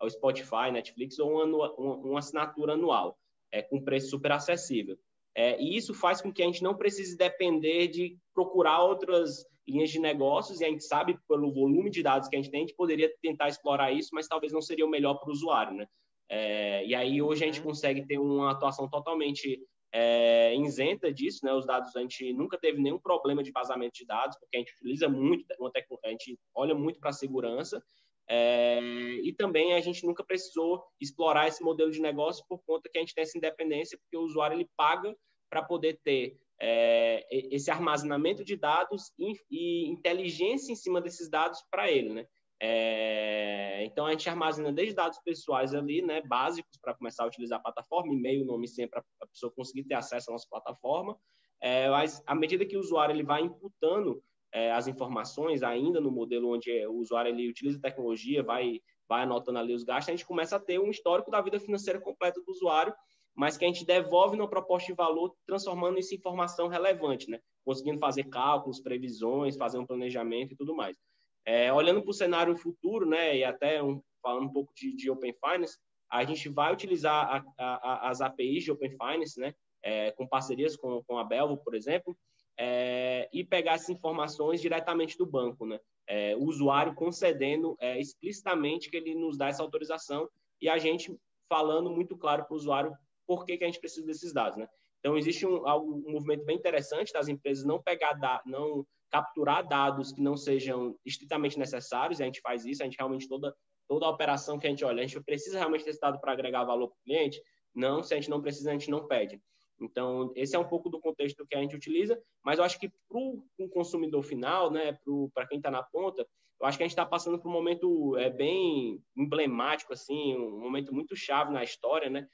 Spotify, Netflix, ou uma assinatura anual, com preço super acessível. E isso faz com que a gente não precise depender de procurar outras linhas de negócios, e a gente sabe, pelo volume de dados que a gente tem, a gente poderia tentar explorar isso, mas talvez não seria o melhor para o usuário, né? E aí hoje a gente consegue ter uma atuação totalmente isenta disso, né? Os dados, a gente nunca teve nenhum problema de vazamento de dados, porque a gente utiliza muito, a gente olha muito para a segurança, e também a gente nunca precisou explorar esse modelo de negócio por conta que a gente tem essa independência, porque o usuário ele paga para poder ter esse armazenamento de dados e inteligência em cima desses dados para ele, né? Então, a gente armazena desde dados pessoais ali, né, básicos para começar a utilizar a plataforma, e-mail, nome e senha para a pessoa conseguir ter acesso à nossa plataforma, mas à medida que o usuário ele vai imputando as informações ainda no modelo onde o usuário ele utiliza a tecnologia, vai anotando ali os gastos, a gente começa a ter um histórico da vida financeira completa do usuário, mas que a gente devolve numa proposta de valor, transformando isso em informação relevante, né? Conseguindo fazer cálculos, previsões, fazer um planejamento e tudo mais. Olhando para o cenário futuro, né, e até falando um pouco de Open Finance, a gente vai utilizar as APIs de Open Finance, né, com parcerias com a Belvo, por exemplo, e pegar essas informações diretamente do banco, né? O usuário concedendo explicitamente que ele nos dá essa autorização e a gente falando muito claro para o usuário por que a gente precisa desses dados, né? Então, existe um movimento bem interessante das empresas não capturar dados que não sejam estritamente necessários, e a gente faz isso, a gente realmente, toda a operação que a gente olha, a gente precisa realmente desse dado para agregar valor para o cliente? Não, se a gente não precisa, a gente não pede. Então, esse é um pouco do contexto que a gente utiliza, mas eu acho que para o consumidor final, né, para quem está na ponta, eu acho que a gente está passando por um momento bem emblemático, assim, um momento muito chave na história, né,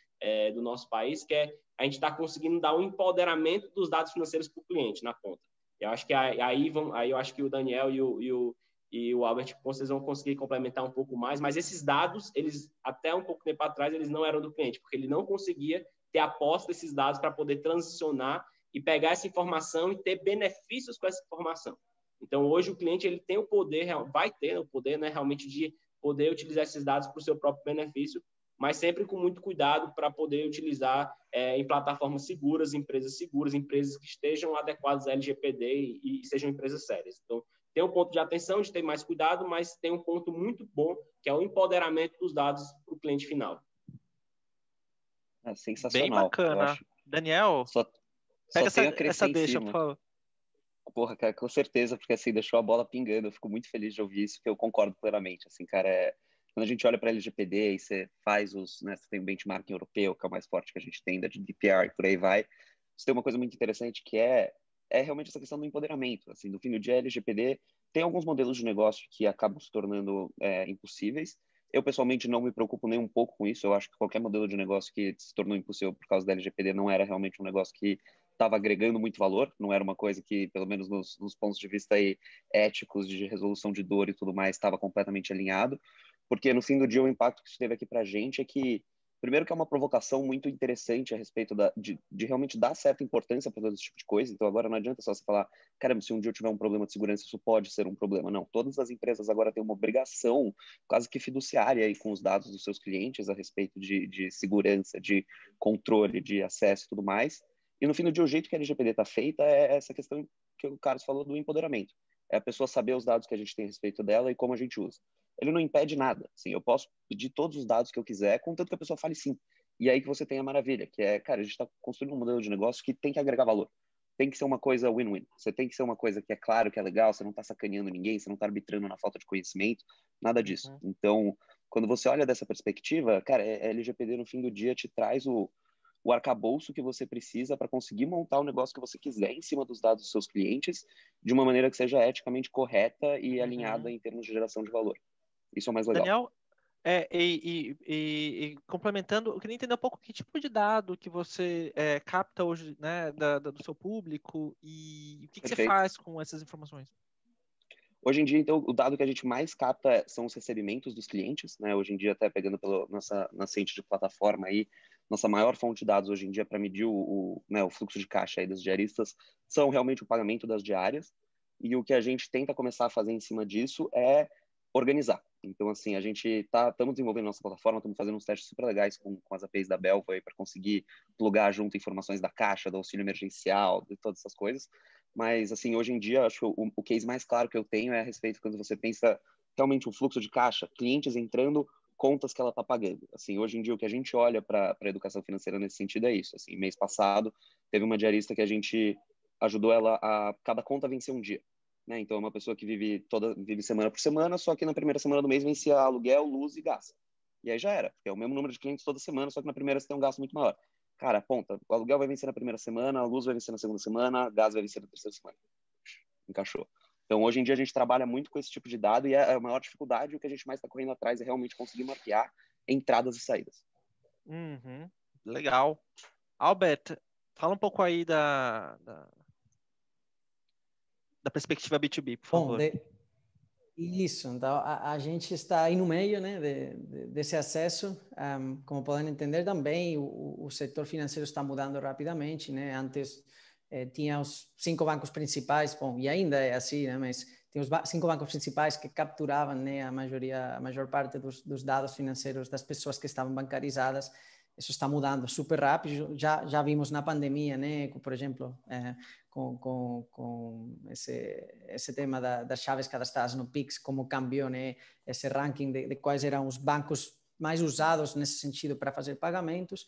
do nosso país, que a gente está conseguindo dar um empoderamento dos dados financeiros para o cliente na ponta. Eu acho que aí eu acho que o Daniel e o Albert, vocês vão conseguir complementar um pouco mais, mas esses dados, eles até um pouco tempo atrás, eles não eram do cliente, porque ele não conseguia ter a posse desses dados para poder transicionar e pegar essa informação e ter benefícios com essa informação. Então, hoje o cliente ele tem o poder, vai ter o poder, né, realmente de poder utilizar esses dados para o seu próprio benefício, mas sempre com muito cuidado para poder utilizar em plataformas seguras, empresas que estejam adequadas à LGPD e sejam empresas sérias. Então, tem um ponto de atenção, de ter mais cuidado, mas tem um ponto muito bom, que é o empoderamento dos dados para o cliente final. Sensacional. Bem bacana. Daniel, pega essa deixa, por favor. Porra, cara, com certeza, porque assim, deixou a bola pingando. Eu fico muito feliz de ouvir isso, porque eu concordo plenamente. Assim, cara, quando a gente olha para a LGPD e você faz né, você tem um benchmarking europeu, que é o mais forte que a gente tem, da GDPR e por aí vai, você tem uma coisa muito interessante que é realmente essa questão do empoderamento. Assim, no fim do dia, a LGPD tem alguns modelos de negócio que acabam se tornando impossíveis. Eu, pessoalmente, não me preocupo nem um pouco com isso. Eu acho que qualquer modelo de negócio que se tornou impossível por causa da LGPD não era realmente um negócio que estava agregando muito valor, não era uma coisa que, pelo menos nos pontos de vista aí, éticos, de resolução de dor e tudo mais, estava completamente alinhado, porque no fim do dia o impacto que isso teve aqui para a gente é que, primeiro que é uma provocação muito interessante a respeito de realmente dar certa importância para todo esse tipo de coisa, então agora não adianta só você falar, caramba, se um dia eu tiver um problema de segurança, isso pode ser um problema. Não, todas as empresas agora têm uma obrigação quase que fiduciária aí com os dados dos seus clientes a respeito de segurança, de controle, de acesso e tudo mais. E no fim do dia, o jeito que a LGPD está feita é essa questão que o Carlos falou do empoderamento. É a pessoa saber os dados que a gente tem a respeito dela e como a gente usa. Ele não impede nada. Assim, eu posso pedir todos os dados que eu quiser, contanto que a pessoa fale sim. E aí que você tem a maravilha, que é, cara, a gente está construindo um modelo de negócio que tem que agregar valor. Tem que ser uma coisa win-win. Você tem que ser uma coisa que é claro, que é legal, você não está sacaneando ninguém, você não está arbitrando na falta de conhecimento, nada disso. Então, quando você olha dessa perspectiva, cara, a LGPD no fim do dia te traz o arcabouço que você precisa para conseguir montar o negócio que você quiser em cima dos dados dos seus clientes de uma maneira que seja eticamente correta e alinhada em termos de geração de valor. Isso é o mais legal. Daniel, complementando, eu queria entender um pouco que tipo de dado que você capta hoje, né, do seu público e o que você faz com essas informações? Hoje em dia, então, o dado que a gente mais capta são os recebimentos dos clientes, né? Hoje em dia, até pegando pela nossa nascente de plataforma aí, nossa maior fonte de dados hoje em dia para medir o fluxo de caixa aí das diaristas são realmente o pagamento das diárias. E o que a gente tenta começar a fazer em cima disso é organizar. Então, assim, a gente estamos desenvolvendo nossa plataforma, estamos fazendo uns testes super legais com as APIs da Belvo aí para conseguir plugar junto informações da caixa, do auxílio emergencial, de todas essas coisas. Mas, assim, hoje em dia, acho que o case mais claro que eu tenho é a respeito quando você pensa realmente um fluxo de caixa, clientes entrando contas que ela está pagando. Assim, hoje em dia, o que a gente olha para a educação financeira nesse sentido é isso. Assim, mês passado, teve uma diarista que a gente ajudou ela a cada conta vencer um dia. Né? Então, é uma pessoa que vive semana por semana, só que na primeira semana do mês vencia aluguel, luz e gás. E aí já era, porque é o mesmo número de clientes toda semana, só que na primeira você tem um gasto muito maior. Cara, aponta, o aluguel vai vencer na primeira semana, a luz vai vencer na segunda semana, gás vai vencer na terceira semana. Encaixou. Então, hoje em dia, a gente trabalha muito com esse tipo de dado e a maior dificuldade, o que a gente mais está correndo atrás é realmente conseguir mapear entradas e saídas. Uhum, legal. Albert, fala um pouco aí da perspectiva B2B, por favor. Isso, então a gente está aí no meio, né, desse acesso. Como podem entender também, o setor financeiro está mudando rapidamente, né? Antes tinha os 5 bancos principais, bom, e ainda é assim, né? Mas tem os 5 bancos principais que capturavam, né, a maior parte dos dados financeiros das pessoas que estavam bancarizadas. Isso está mudando super rápido. Já vimos na pandemia, né? Por exemplo, com esse tema das chaves cadastradas no Pix, como cambiou, né, esse ranking de quais eram os bancos mais usados nesse sentido para fazer pagamentos.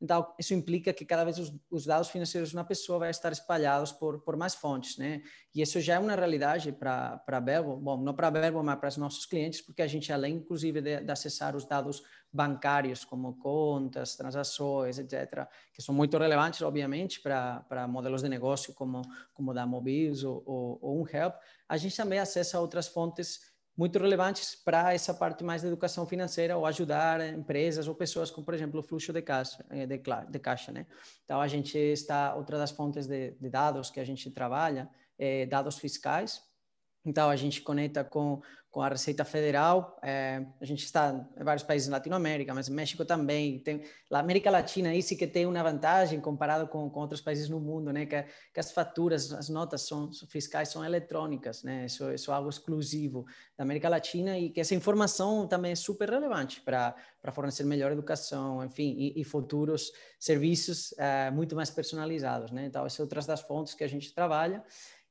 Então, isso implica que cada vez os dados financeiros de uma pessoa vai estar espalhados por mais fontes, né? E isso já é uma realidade para a Belvo, bom, não para a Belvo, mas para os nossos clientes, porque a gente, além, inclusive, de acessar os dados bancários, como contas, transações, etc., que são muito relevantes, obviamente, para modelos de negócio como da Mobiles ou um Help, a gente também acessa outras fontes muito relevantes para essa parte mais da educação financeira ou ajudar empresas ou pessoas com, por exemplo, o fluxo de caixa, né? Então, a gente outra das fontes de dados que a gente trabalha é dados fiscais. Então, a gente conecta com a Receita Federal, a gente está em vários países da Latinoamérica, mas México também, a América Latina aí sim que tem uma vantagem comparado com outros países no mundo, né, que as faturas, as notas fiscais são eletrônicas, né, isso é algo exclusivo da América Latina e que essa informação também é super relevante para fornecer melhor educação, enfim, e futuros serviços muito mais personalizados, né, então essa é outra das fontes que a gente trabalha.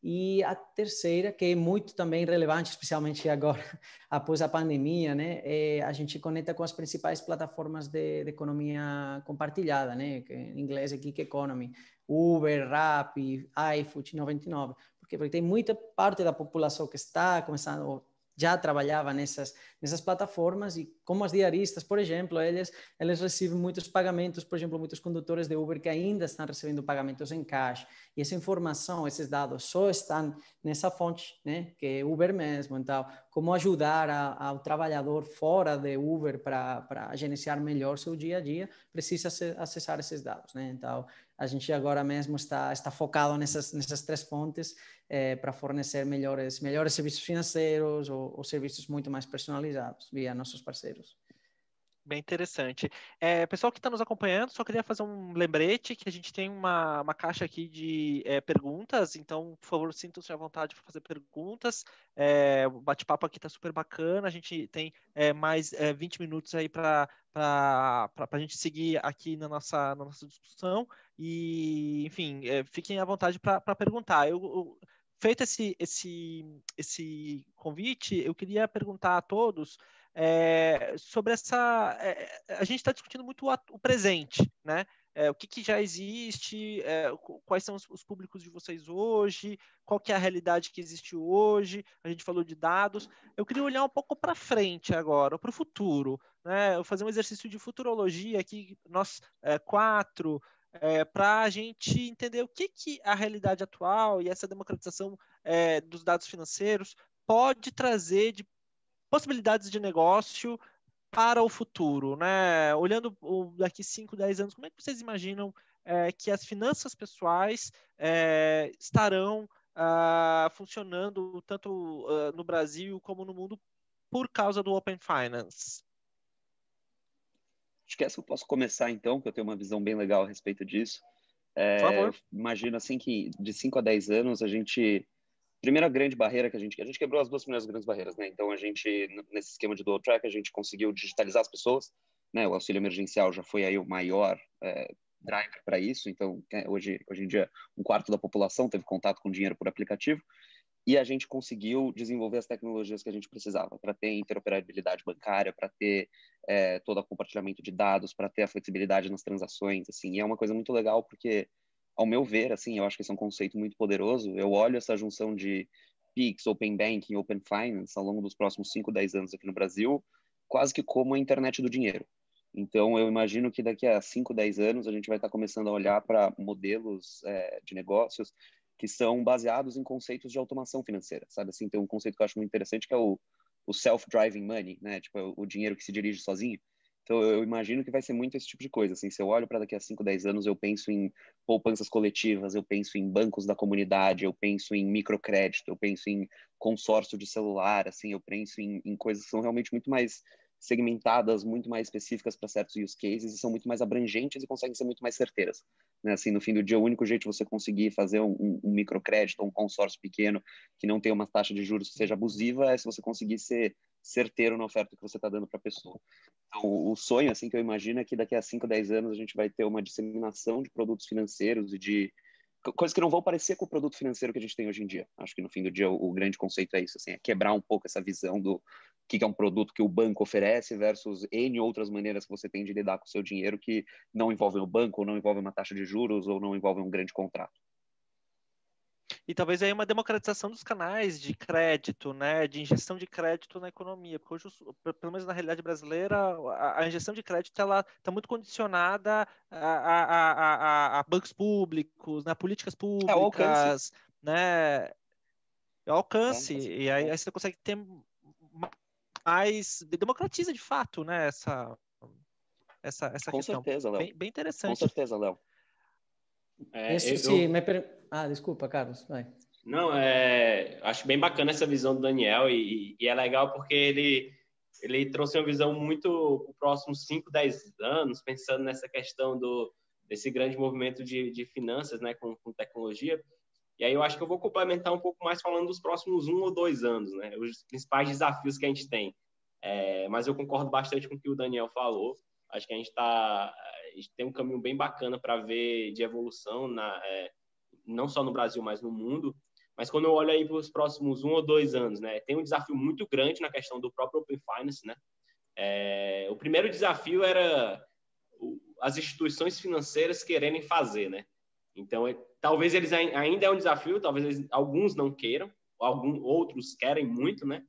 E a terceira, que é muito também relevante, especialmente agora, após a pandemia, né, a gente conecta com as principais plataformas de economia compartilhada, né, que em inglês é Gig Economy, Uber, Rappi, iFood, 99. Porque tem muita parte da população que está começando, já trabalhava nessas plataformas e como as diaristas, por exemplo, eles recebem muitos pagamentos, por exemplo, muitos condutores de Uber que ainda estão recebendo pagamentos em caixa. E essa informação, esses dados só estão nessa fonte, né, que é Uber mesmo. Então, como ajudar ao trabalhador fora de Uber para gerenciar melhor seu dia a dia, precisa acessar esses dados, né? Então, a gente agora mesmo está focado nessas 3 fontes para fornecer melhores serviços financeiros ou serviços muito mais personalizados via nossos parceiros. Bem interessante. Pessoal que está nos acompanhando, só queria fazer um lembrete que a gente tem uma caixa aqui de perguntas, então, por favor, sintam-se à vontade para fazer perguntas. O bate-papo aqui está super bacana, a gente tem mais 20 minutos aí para a gente seguir aqui na nossa discussão e, enfim, fiquem à vontade para perguntar. Feito esse convite, eu queria perguntar a todos sobre essa. A gente está discutindo muito o presente, né? O que já existe, quais são os públicos de vocês hoje, qual que é a realidade que existe hoje, a gente falou de dados. Eu queria olhar um pouco para frente agora, para o futuro, né? Eu fazer um exercício de futurologia aqui, nós 4, para a gente entender o que a realidade atual e essa democratização dos dados financeiros pode trazer de possibilidades de negócio para o futuro, né? Olhando daqui 5, 10 anos, como é que vocês imaginam que as finanças pessoais estarão funcionando tanto no Brasil como no mundo por causa do Open Finance? Acho que essa eu posso começar então, que eu tenho uma visão bem legal a respeito disso. Por favor. Imagino assim que de 5 a 10 anos primeira grande barreira que a gente quebrou as 2 primeiras grandes barreiras, né? Então a gente nesse esquema de dual track a gente conseguiu digitalizar as pessoas, né? O auxílio emergencial já foi aí o maior driver para isso. Então hoje em dia 1/4 da população teve contato com dinheiro por aplicativo e a gente conseguiu desenvolver as tecnologias que a gente precisava para ter interoperabilidade bancária, para ter todo o compartilhamento de dados, para ter a flexibilidade nas transações, assim. E é uma coisa muito legal porque, ao meu ver, assim, eu acho que esse é um conceito muito poderoso. Eu olho essa junção de Pix, Open Banking, Open Finance ao longo dos próximos 5, 10 anos aqui no Brasil, quase que como a internet do dinheiro. Então, eu imagino que daqui a 5, 10 anos a gente vai estar começando a olhar para modelos de negócios que são baseados em conceitos de automação financeira, sabe? Assim, tem um conceito que eu acho muito interessante que é o self-driving money, né? Tipo, o dinheiro que se dirige sozinho. Então, eu imagino que vai ser muito esse tipo de coisa. Assim, se eu olho para daqui a 5, 10 anos, eu penso em poupanças coletivas, eu penso em bancos da comunidade, eu penso em microcrédito, eu penso em consórcio de celular, assim, eu penso em coisas que são realmente muito mais segmentadas, muito mais específicas para certos use cases e são muito mais abrangentes e conseguem ser muito mais certeiras. Né? Assim, no fim do dia, o único jeito de você conseguir fazer um microcrédito ou um consórcio pequeno que não tenha uma taxa de juros que seja abusiva é se você conseguir ser certeiro na oferta que você está dando para a pessoa. Então, o sonho, assim, que eu imagino é que daqui a 5, 10 anos a gente vai ter uma disseminação de produtos financeiros e de coisas que não vão parecer com o produto financeiro que a gente tem hoje em dia. Acho que no fim do dia o grande conceito é isso, assim, é quebrar um pouco essa visão do que é um produto que o banco oferece versus N outras maneiras que você tem de lidar com o seu dinheiro que não envolvem o banco, ou não envolvem uma taxa de juros, ou não envolvem um grande contrato. E talvez aí uma democratização dos canais de crédito, né, de injeção de crédito na economia, porque hoje, pelo menos na realidade brasileira, a injeção de crédito ela está muito condicionada a bancos públicos, né, políticas É o alcance. públicas, né, é o alcance, e aí você consegue ter mais, democratiza de fato, né, essa Com questão. certeza, Léo. Bem interessante. Com certeza, Léo. Desculpa, Carlos, vai. Não, acho bem bacana essa visão do Daniel e é legal porque ele trouxe uma visão muito para os próximos 5, 10 anos, pensando nessa questão desse grande movimento de finanças, né, com tecnologia. E aí eu acho que eu vou complementar um pouco mais falando dos próximos 1 ou 2 anos, né, os principais desafios que a gente tem. Mas eu concordo bastante com o que o Daniel falou. Acho que a gente tem um caminho bem bacana para ver de evolução, não só no Brasil, mas no mundo. Mas quando eu olho aí para os próximos 1 ou 2 anos, né, tem um desafio muito grande na questão do próprio Open Finance, né? O primeiro desafio era as instituições financeiras quererem fazer, né? Então, talvez eles ainda é um desafio, talvez alguns não queiram, outros querem muito, né?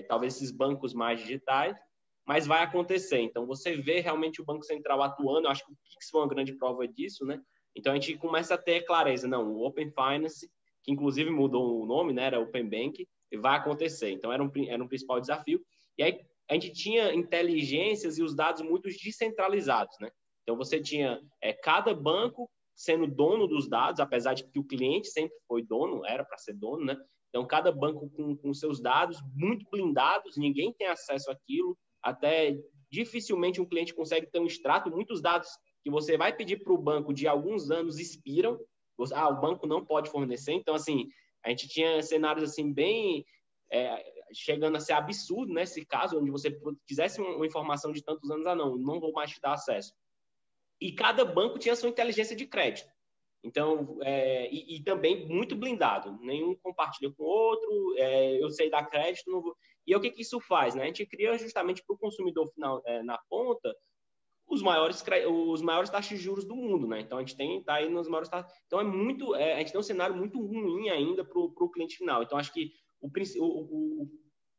Talvez esses bancos mais digitais, mas vai acontecer. Então, você vê realmente o Banco Central atuando, eu acho que o Pix foi uma grande prova disso, né? Então, a gente começa a ter clareza, não, o Open Finance, que inclusive mudou o nome, né? Era Open Bank, e vai acontecer. Então, era um principal desafio. E aí, a gente tinha inteligências e os dados muito descentralizados, né? Então, você tinha cada banco sendo dono dos dados, apesar de que o cliente sempre foi dono, era para ser dono, né? Então, cada banco com seus dados muito blindados, ninguém tem acesso àquilo, até dificilmente um cliente consegue ter um extrato, muitos dados que você vai pedir para o banco de alguns anos expiram, o banco não pode fornecer. Então, assim, a gente tinha cenários assim bem chegando a ser absurdo nesse caso, onde você quisesse uma informação de tantos anos, não vou mais te dar acesso. E cada banco tinha sua inteligência de crédito. Então, e também muito blindado, nenhum compartilha com o outro, eu sei dar crédito, não vou... E o que isso faz? Né? A gente cria justamente para o consumidor final, na ponta, os maiores taxas de juros do mundo, né? Então, a gente tá aí nos maiores taxas. Então, a gente tem um cenário muito ruim ainda para o cliente final. Então, acho que,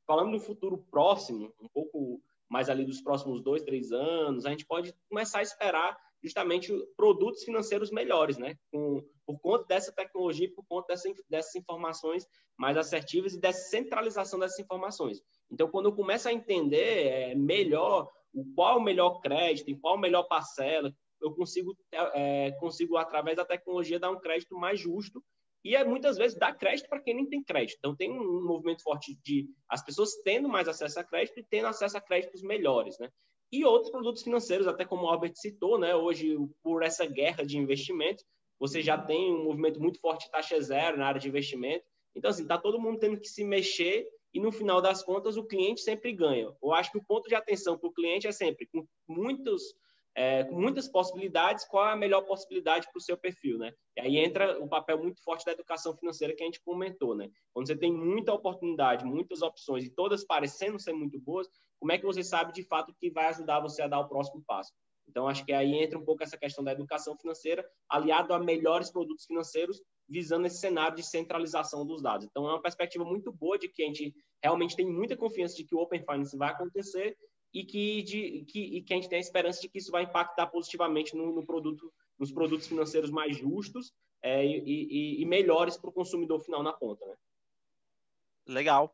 falando do futuro próximo, um pouco mais ali dos próximos 2, 3 anos, a gente pode começar a esperar justamente produtos financeiros melhores, né? Por conta dessa tecnologia, por conta dessas informações mais assertivas e dessa centralização dessas informações. Então, quando eu começo a entender melhor qual o melhor crédito, em qual a melhor parcela, eu consigo, através da tecnologia, dar um crédito mais justo e, muitas vezes, dar crédito para quem nem tem crédito. Então, tem um movimento forte de as pessoas tendo mais acesso a crédito e tendo acesso a créditos melhores, né? E outros produtos financeiros, até como o Albert citou, né? Hoje, por essa guerra de investimentos, você já tem um movimento muito forte de taxa zero na área de investimento. Então, assim, está todo mundo tendo que se mexer e, no final das contas, o cliente sempre ganha. Eu acho que o ponto de atenção para o cliente é sempre, com muitos com muitas possibilidades, qual é a melhor possibilidade para o seu perfil, né? E aí entra o papel muito forte da educação financeira que a gente comentou, né? Quando você tem muita oportunidade, muitas opções e todas parecendo ser muito boas, como é que você sabe de fato que vai ajudar você a dar o próximo passo? Então, acho que aí entra um pouco essa questão da educação financeira, aliado a melhores produtos financeiros, visando esse cenário de centralização dos dados. Então, é uma perspectiva muito boa de que a gente realmente tem muita confiança de que o Open Finance vai acontecer e que a gente tem a esperança de que isso vai impactar positivamente nos produtos financeiros mais justos e melhores para o consumidor final na ponta, né? Legal.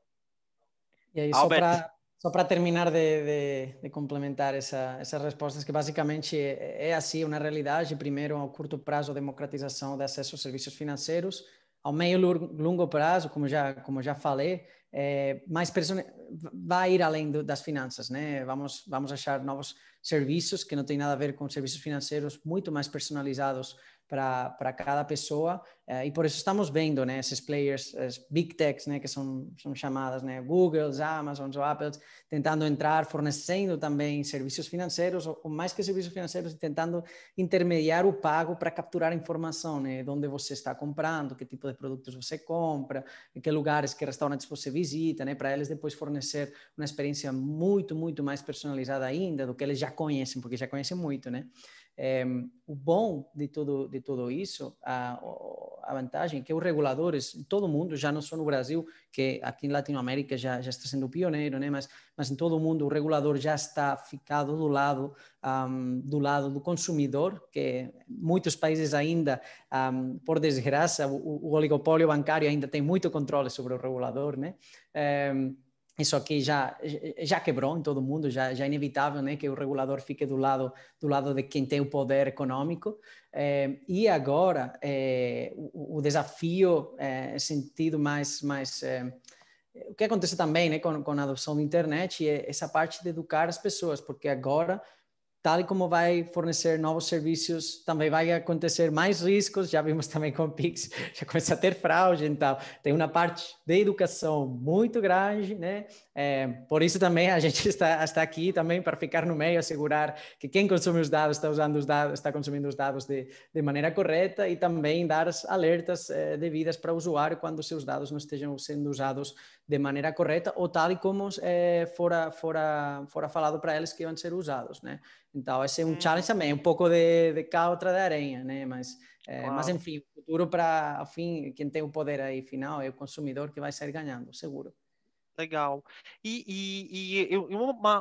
E aí, Albert. só para terminar de complementar essas respostas, que basicamente é assim uma realidade. Primeiro, a curto prazo, a democratização de acesso aos serviços financeiros. Ao meio e longo prazo, como já falei, vai ir além das finanças, né? Vamos achar novos serviços que não tem nada a ver com serviços financeiros, muito mais personalizados para cada pessoa, e por isso estamos vendo, né, esses players, as big techs, né, que são chamadas, né, Google, Amazon, Apple, tentando entrar, fornecendo também serviços financeiros, ou mais que serviços financeiros, tentando intermediar o pago para capturar informação, né, de onde você está comprando, que tipo de produtos você compra, em que lugares, que restaurantes você visita, né, para eles depois fornecer uma experiência muito, muito mais personalizada ainda do que eles já conhecem, porque já conhecem muito, né? O bom de tudo isso, a vantagem é que os reguladores em todo o mundo, já não só no Brasil, que aqui em Latinoamérica já está sendo pioneiro, né? Mas em todo o mundo o regulador já está ficado do lado do consumidor, que muitos países ainda, por desgraça, o oligopólio bancário ainda tem muito controle sobre o regulador, né? Isso aqui já quebrou em todo mundo, já é inevitável, né, que o regulador fique do lado de quem tem o poder econômico. E agora, o desafio é sentido mais o que acontece também, né, com a adoção da internet, é essa parte de educar as pessoas, porque agora, tal e como vai fornecer novos serviços, também vai acontecer mais riscos. Já vimos também com o Pix, já começa a ter fraude, então tem uma parte de educação muito grande, né? Por isso também a gente está aqui também para ficar no meio, assegurar que quem consome os dados está usando os dados, está consumindo os dados de maneira correta, e também dar alertas devidas para o usuário quando os seus dados não estejam sendo usados de maneira correta, ou tal e como fora falado para eles que iam ser usados, né? Então, esse é um challenge também, um pouco de cá, outra de areia, né? Mas enfim, o futuro para, ao fim, quem tem o poder aí final é o consumidor, que vai sair ganhando, seguro. Legal.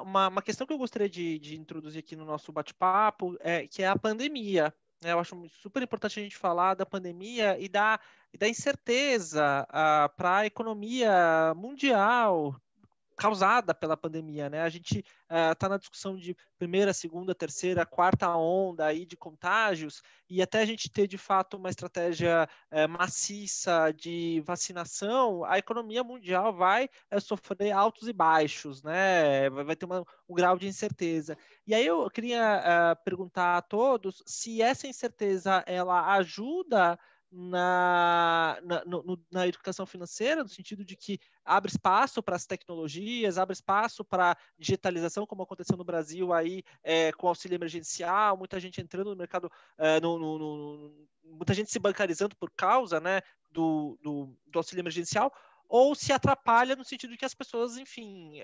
Uma questão que eu gostaria de introduzir aqui no nosso bate-papo que é a pandemia. Eu acho super importante a gente falar da pandemia e da incerteza para a economia mundial causada pela pandemia, né? A gente está na discussão de primeira, segunda, terceira, quarta onda aí de contágios, e até a gente ter de fato uma estratégia maciça de vacinação, a economia mundial vai sofrer altos e baixos, né? Vai ter um grau de incerteza. E aí eu queria perguntar a todos se essa incerteza ela ajuda na educação financeira, no sentido de que abre espaço para as tecnologias, abre espaço para digitalização, como aconteceu no Brasil aí com auxílio emergencial, muita gente entrando no mercado, muita gente se bancarizando por causa, né, do auxílio emergencial, ou se atrapalha no sentido de que as pessoas, enfim,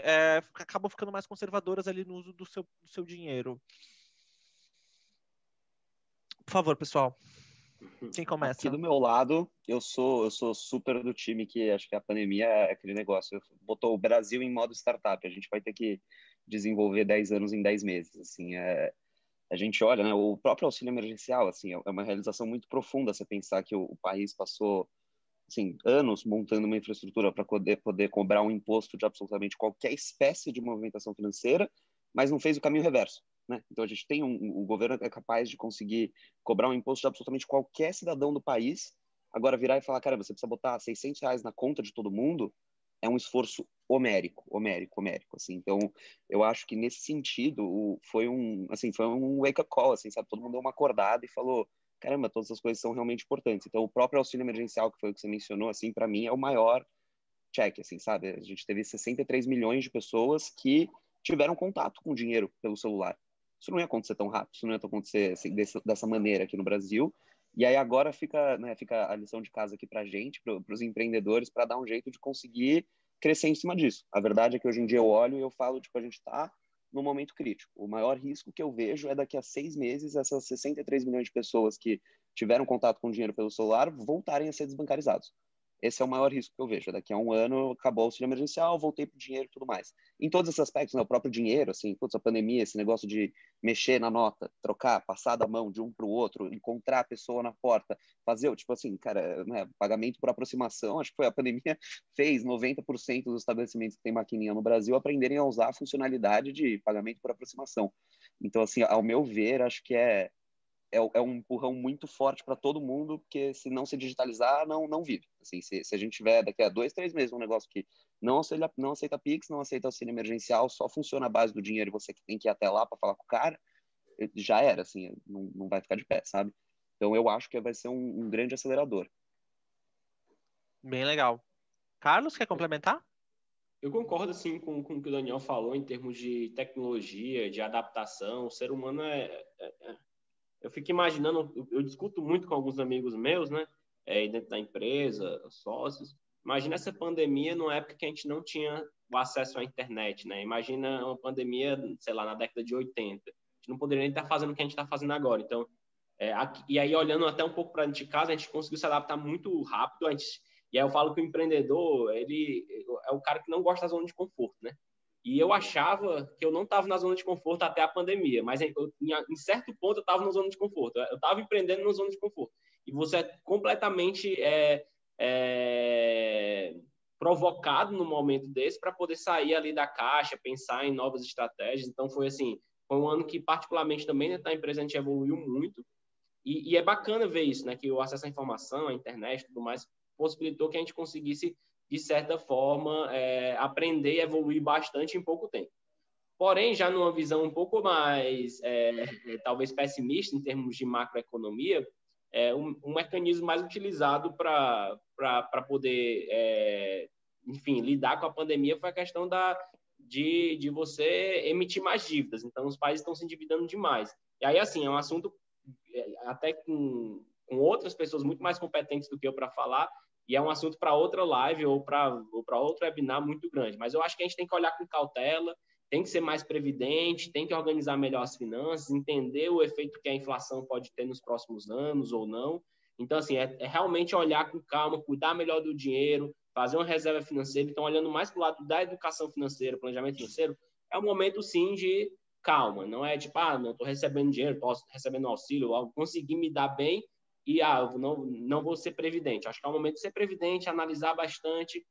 acabam ficando mais conservadoras ali no uso do seu dinheiro. Por favor, pessoal. Quem começa? Aqui do meu lado, eu sou super do time que acho que a pandemia é aquele negócio. Botou o Brasil em modo startup. A gente vai ter que desenvolver 10 anos em 10 meses. Assim, a gente olha, né, o próprio auxílio emergencial, assim, é uma realização muito profunda você pensar que o país passou assim, anos montando uma infraestrutura para poder cobrar um imposto de absolutamente qualquer espécie de movimentação financeira, mas não fez o caminho reverso. Né? Então, a gente tem o governo é capaz de conseguir cobrar um imposto de absolutamente qualquer cidadão do país, agora virar e falar, caramba, você precisa botar R$600 na conta de todo mundo, é um esforço homérico. Assim. Então, eu acho que nesse sentido foi um wake-up call, assim, sabe? Todo mundo deu uma acordada e falou, caramba, todas as coisas são realmente importantes. Então, o próprio auxílio emergencial, que foi o que você mencionou, assim, para mim é o maior check, assim, sabe? A gente teve 63 milhões de pessoas que tiveram contato com o dinheiro pelo celular. isso não ia acontecer tão rápido, isso não ia acontecer assim, dessa maneira aqui no Brasil. E aí agora fica, né, fica a lição de casa aqui para a gente, para os empreendedores, para dar um jeito de conseguir crescer em cima disso. A verdade é que hoje em dia eu olho e eu falo, tipo, a gente está no momento crítico. O maior risco que eu vejo é daqui a 6 meses, essas 63 milhões de pessoas que tiveram contato com dinheiro pelo celular voltarem a ser desbancarizados. Esse é o maior risco que eu vejo. Daqui a um ano, acabou o auxílio emergencial, voltei para o dinheiro e tudo mais. Em todos esses aspectos, né, o próprio dinheiro, assim, putz, a pandemia, esse negócio de mexer na nota, trocar, passar da mão de um para o outro, encontrar a pessoa na porta, fazer, tipo assim, cara, né, pagamento por aproximação, acho que foi a pandemia, fez 90% dos estabelecimentos que tem maquininha no Brasil aprenderem a usar a funcionalidade de pagamento por aproximação. Então, assim, ao meu ver, acho que é um empurrão muito forte para todo mundo, porque se não se digitalizar, não vive. Assim, se a gente tiver daqui a 2, 3 meses um negócio que não aceita Pix, não aceita auxílio emergencial, só funciona a base do dinheiro e você que tem que ir até lá para falar com o cara, já era, assim, não vai ficar de pé, sabe? Então eu acho que vai ser um grande acelerador. Bem legal. Carlos, quer complementar? Eu concordo, assim, com o que o Daniel falou em termos de tecnologia, de adaptação. O ser humano eu fico imaginando, eu discuto muito com alguns amigos meus, né, dentro da empresa, sócios. Imagina essa pandemia numa época que a gente não tinha o acesso à internet, né? Imagina uma pandemia, sei lá, na década de 80. A gente não poderia nem estar fazendo o que a gente está fazendo agora. Então, e aí, olhando até um pouco para dentro de casa, a gente conseguiu se adaptar muito rápido. E aí eu falo que o empreendedor, ele é o cara que não gosta da zona de conforto, né? E eu achava que eu não estava na zona de conforto até a pandemia, mas em certo ponto eu estava na zona de conforto. Eu estava empreendendo na zona de conforto. E você é completamente provocado no momento desse para poder sair ali da caixa, pensar em novas estratégias. Então foi assim, foi um ano que particularmente também dentro da empresa a gente evoluiu muito. E é bacana ver isso, né? Que o acesso à informação, à internet e tudo mais, possibilitou que a gente conseguisse, de certa forma, aprender e evoluir bastante em pouco tempo. Porém, já numa visão um pouco mais, talvez pessimista em termos de macroeconomia, um mecanismo mais utilizado para poder, enfim, lidar com a pandemia foi a questão de você emitir mais dívidas. Então, os países estão se endividando demais. E aí, assim, é um assunto até com outras pessoas muito mais competentes do que eu para falar, e é um assunto para outra live ou para outro webinar muito grande. Mas eu acho que a gente tem que olhar com cautela, tem que ser mais previdente, tem que organizar melhor as finanças, entender o efeito que a inflação pode ter nos próximos anos ou não. Então, assim, é realmente olhar com calma, cuidar melhor do dinheiro, fazer uma reserva financeira. Então, olhando mais para o lado da educação financeira, planejamento financeiro, é um momento, sim, de calma. Não é tipo, não estou recebendo dinheiro, estou recebendo auxílio, consegui me dar bem e eu não vou ser previdente. Acho que é o momento de ser previdente, analisar bastante,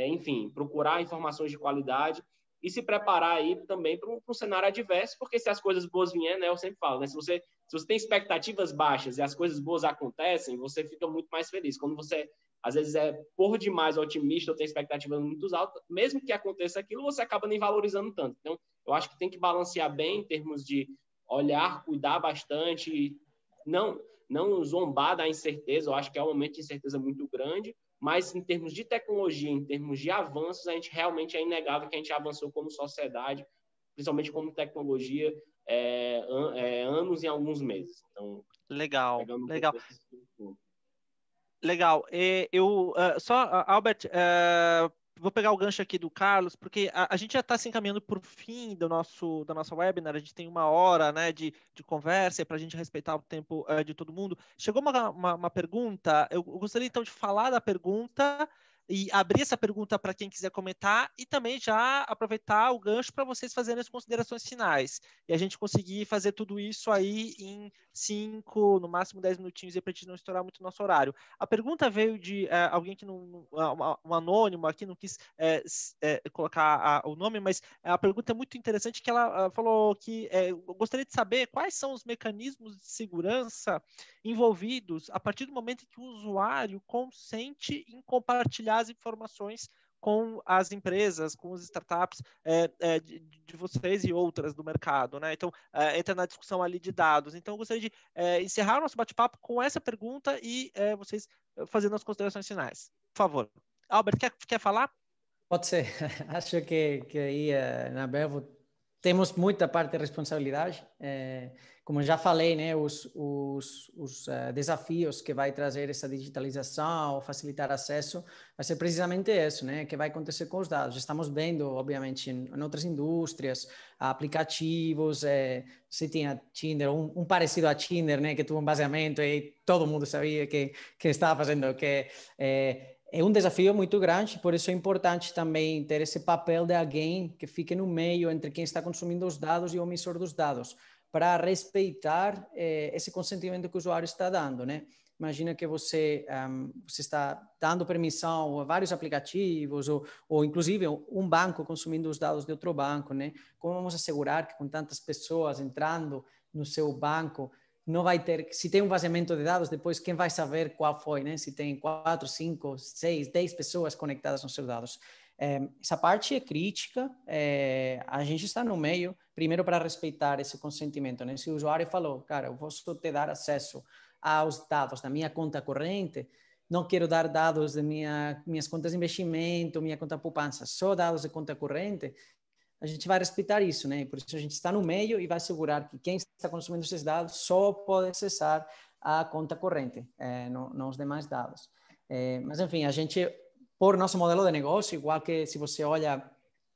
enfim, procurar informações de qualidade e se preparar aí também para um cenário adverso, porque se as coisas boas vierem, né, eu sempre falo, né, se você tem expectativas baixas e as coisas boas acontecem, você fica muito mais feliz. Quando você, às vezes, é por demais otimista ou tem expectativas muito altas, mesmo que aconteça aquilo, você acaba nem valorizando tanto. Então, eu acho que tem que balancear bem em termos de olhar, cuidar bastante, não zombar da incerteza. Eu acho que é um momento de incerteza muito grande, mas em termos de tecnologia, em termos de avanços, a gente realmente é inegável que a gente avançou como sociedade, principalmente como tecnologia, anos e alguns meses. Então, legal, legal. Pouco Legal. Albert, vou pegar o gancho aqui do Carlos, porque a gente já está se encaminhando para o fim da nossa webinar. A gente tem 1 hora, né, de conversa para a gente respeitar o tempo de todo mundo. Chegou uma pergunta, eu gostaria então de falar da pergunta e abrir essa pergunta para quem quiser comentar e também já aproveitar o gancho para vocês fazerem as considerações finais. E a gente conseguir fazer tudo isso aí em 5, no máximo 10 minutinhos, para a gente não estourar muito o nosso horário. A pergunta veio de alguém que um anônimo aqui, não quis colocar o nome, mas a pergunta é muito interessante, que ela falou que gostaria de saber quais são os mecanismos de segurança envolvidos a partir do momento em que o usuário consente em compartilhar as informações com as empresas, com as startups de vocês e outras do mercado, né? Então, entra na discussão ali de dados. Então, eu gostaria de encerrar o nosso bate-papo com essa pergunta e vocês fazendo as considerações finais. Por favor. Albert, quer falar? Pode ser. Acho que aí na Belvo temos muita parte de responsabilidade. Como já falei, né, os desafios que vai trazer essa digitalização, facilitar acesso, vai ser precisamente isso, né, que vai acontecer com os dados. Estamos vendo, obviamente, em outras indústrias, aplicativos, você tinha Tinder, um parecido a Tinder, né, que teve um baseamento e todo mundo sabia que estava fazendo, que é um desafio muito grande, por isso é importante também ter esse papel de alguém que fique no meio entre quem está consumindo os dados e o emissor dos dados, para respeitar esse consentimento que o usuário está dando, né? Imagina que você está dando permissão a vários aplicativos ou inclusive um banco consumindo os dados de outro banco, né? Como vamos assegurar que com tantas pessoas entrando no seu banco não vai ter, se tem um vazamento de dados, depois quem vai saber qual foi, né? Se tem 4, 5, 6, 10 pessoas conectadas nos seus dados. Essa parte é crítica, a gente está no meio, primeiro para respeitar esse consentimento, né? Se o usuário falou, cara, eu posso te dar acesso aos dados da minha conta corrente, não quero dar dados de minhas contas de investimento, minha conta poupança, só dados de conta corrente, a gente vai respeitar isso, né? Por isso a gente está no meio e vai assegurar que quem está consumindo esses dados só pode acessar a conta corrente, não os demais dados. Mas, enfim, a gente, por nosso modelo de negócio, igual que se você olha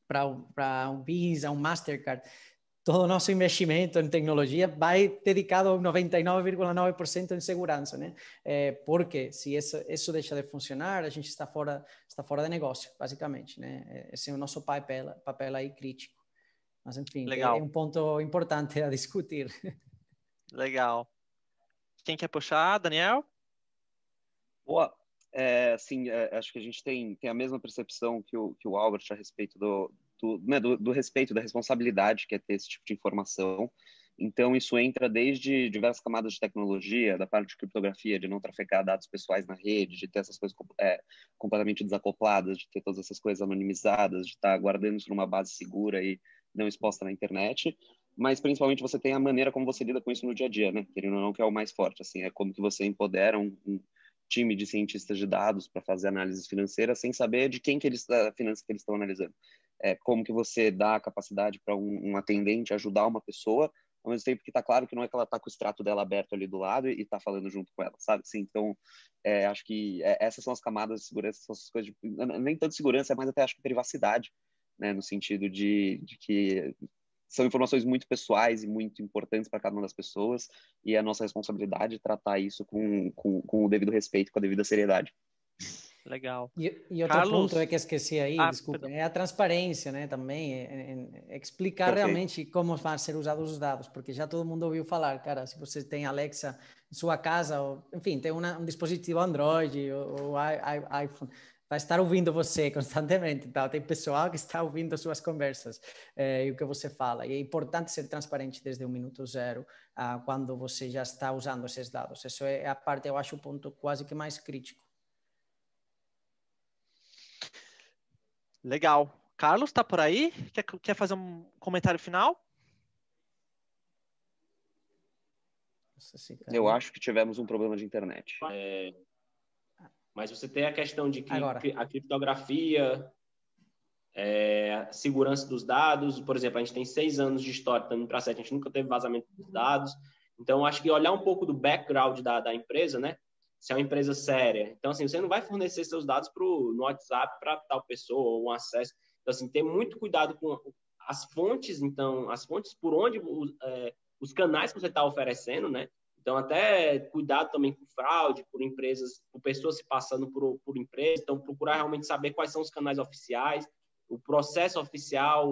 para um Visa, um Mastercard, todo o nosso investimento em tecnologia vai dedicado a 99,9% em segurança, né? Porque se isso deixa de funcionar, a gente está fora de negócio, basicamente, né? Esse é o nosso papel aí crítico. Mas, enfim, é um ponto importante a discutir. Legal. Quem quer puxar, Daniel? Boa. Sim, acho que a gente tem a mesma percepção que o Albert a respeito do respeito, da responsabilidade que é ter esse tipo de informação. Então, isso entra desde diversas camadas de tecnologia, da parte de criptografia, de não trafegar dados pessoais na rede, de ter essas coisas completamente desacopladas, de ter todas essas coisas anonimizadas, de estar guardando isso numa base segura e não exposta na internet. Mas, principalmente, você tem a maneira como você lida com isso no dia a dia, né? Querendo ou não, que é o mais forte. Assim, é como que você empodera um time de cientistas de dados para fazer análises financeiras sem saber de quem que a finança que eles estão analisando. Como que você dá a capacidade para um atendente ajudar uma pessoa, ao mesmo tempo que está claro que não é que ela está com o extrato dela aberto ali do lado e está falando junto com ela, sabe? Assim, então, acho que essas são as camadas de segurança, são as coisas nem tanto segurança, mas até acho que privacidade, né? No sentido de que são informações muito pessoais e muito importantes para cada uma das pessoas, e é a nossa responsabilidade tratar isso com o devido respeito, com a devida seriedade. Legal. E outro Carlos? ponto que esqueci aí, desculpa, é a transparência, né? Também explicar Perfeito. Realmente como vão ser usados os dados, porque já todo mundo ouviu falar, cara, se você tem Alexa em sua casa, ou, enfim, tem um dispositivo Android ou iPhone, vai estar ouvindo você constantemente, tá? Tem pessoal que está ouvindo as suas conversas e o que você fala. E é importante ser transparente desde o minuto zero, quando você já está usando esses dados. Isso é a parte, eu acho, o ponto quase que mais crítico. Legal. Carlos, tá por aí? Quer fazer um comentário final? Eu acho que tivemos um problema de internet. Mas você tem a questão de que Agora. A criptografia, a segurança dos dados, por exemplo, a gente tem 6 anos de história, estamos para 7, a gente nunca teve vazamento dos dados. Então, acho que olhar um pouco do background da empresa, né? Se é uma empresa séria. Então, assim, você não vai fornecer seus dados no WhatsApp para tal pessoa ou um acesso. Então, assim, ter muito cuidado com as fontes, então, as fontes por onde os canais que você está oferecendo, né? Então, até cuidado também com fraude, por empresas, por pessoas se passando por empresas. Então, procurar realmente saber quais são os canais oficiais, o processo oficial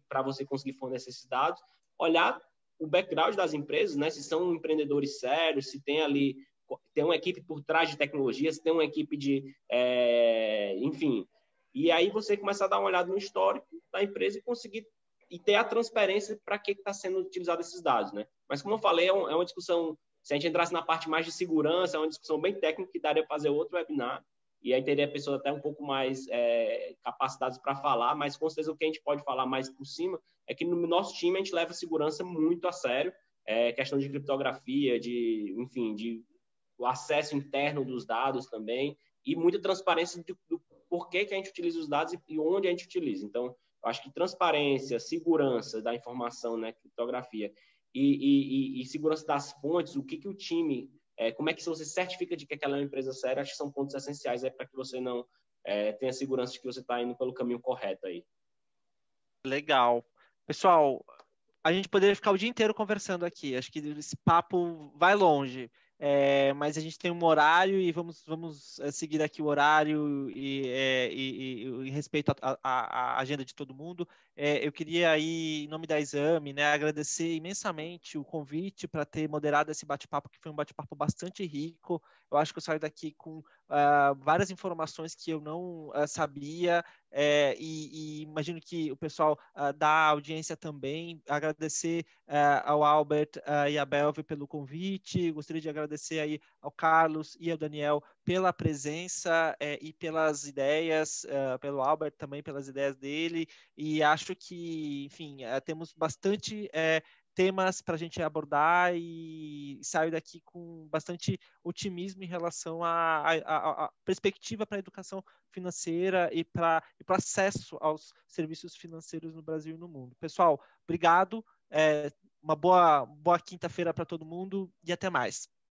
para você conseguir fornecer esses dados. Olhar o background das empresas, né? Se são empreendedores sérios, se tem ali tem uma equipe por trás de tecnologia, se tem uma equipe enfim. E aí você começa a dar uma olhada no histórico da empresa e conseguir e ter a transparência para que está sendo utilizado esses dados, né? Mas, como eu falei, é uma discussão, se a gente entrasse na parte mais de segurança, é uma discussão bem técnica que daria para fazer outro webinar, e aí teria pessoas até um pouco mais capacitadas para falar, mas com certeza o que a gente pode falar mais por cima é que no nosso time a gente leva a segurança muito a sério, questão de criptografia, enfim, de o acesso interno dos dados também, e muita transparência do porquê que a gente utiliza os dados e onde a gente utiliza. Então, Eu acho que transparência, segurança da informação, né, criptografia, e segurança das fontes, o que o time, como é que você certifica de que aquela é uma empresa séria, acho que são pontos essenciais para que você não tenha segurança de que você está indo pelo caminho correto aí. Legal. Pessoal, a gente poderia ficar o dia inteiro conversando aqui. Acho que esse papo vai longe. Mas a gente tem um horário e vamos seguir aqui o horário e em respeito à agenda de todo mundo. Eu queria aí, em nome da Exame, né, agradecer imensamente o convite para ter moderado esse bate-papo, que foi um bate-papo bastante rico. Eu acho que eu saio daqui com várias informações que eu não sabia. E imagino que o pessoal da audiência também. Agradecer ao Albert e à Belve pelo convite. Gostaria de agradecer aí ao Carlos e ao Daniel pela presença e pelas ideias, pelo Albert também pelas ideias dele. E acho que, enfim, temos bastante temas para a gente abordar e saio daqui com bastante otimismo em relação à perspectiva para a educação financeira e para o acesso aos serviços financeiros no Brasil e no mundo. Pessoal, obrigado. Uma boa quinta-feira para todo mundo e até mais.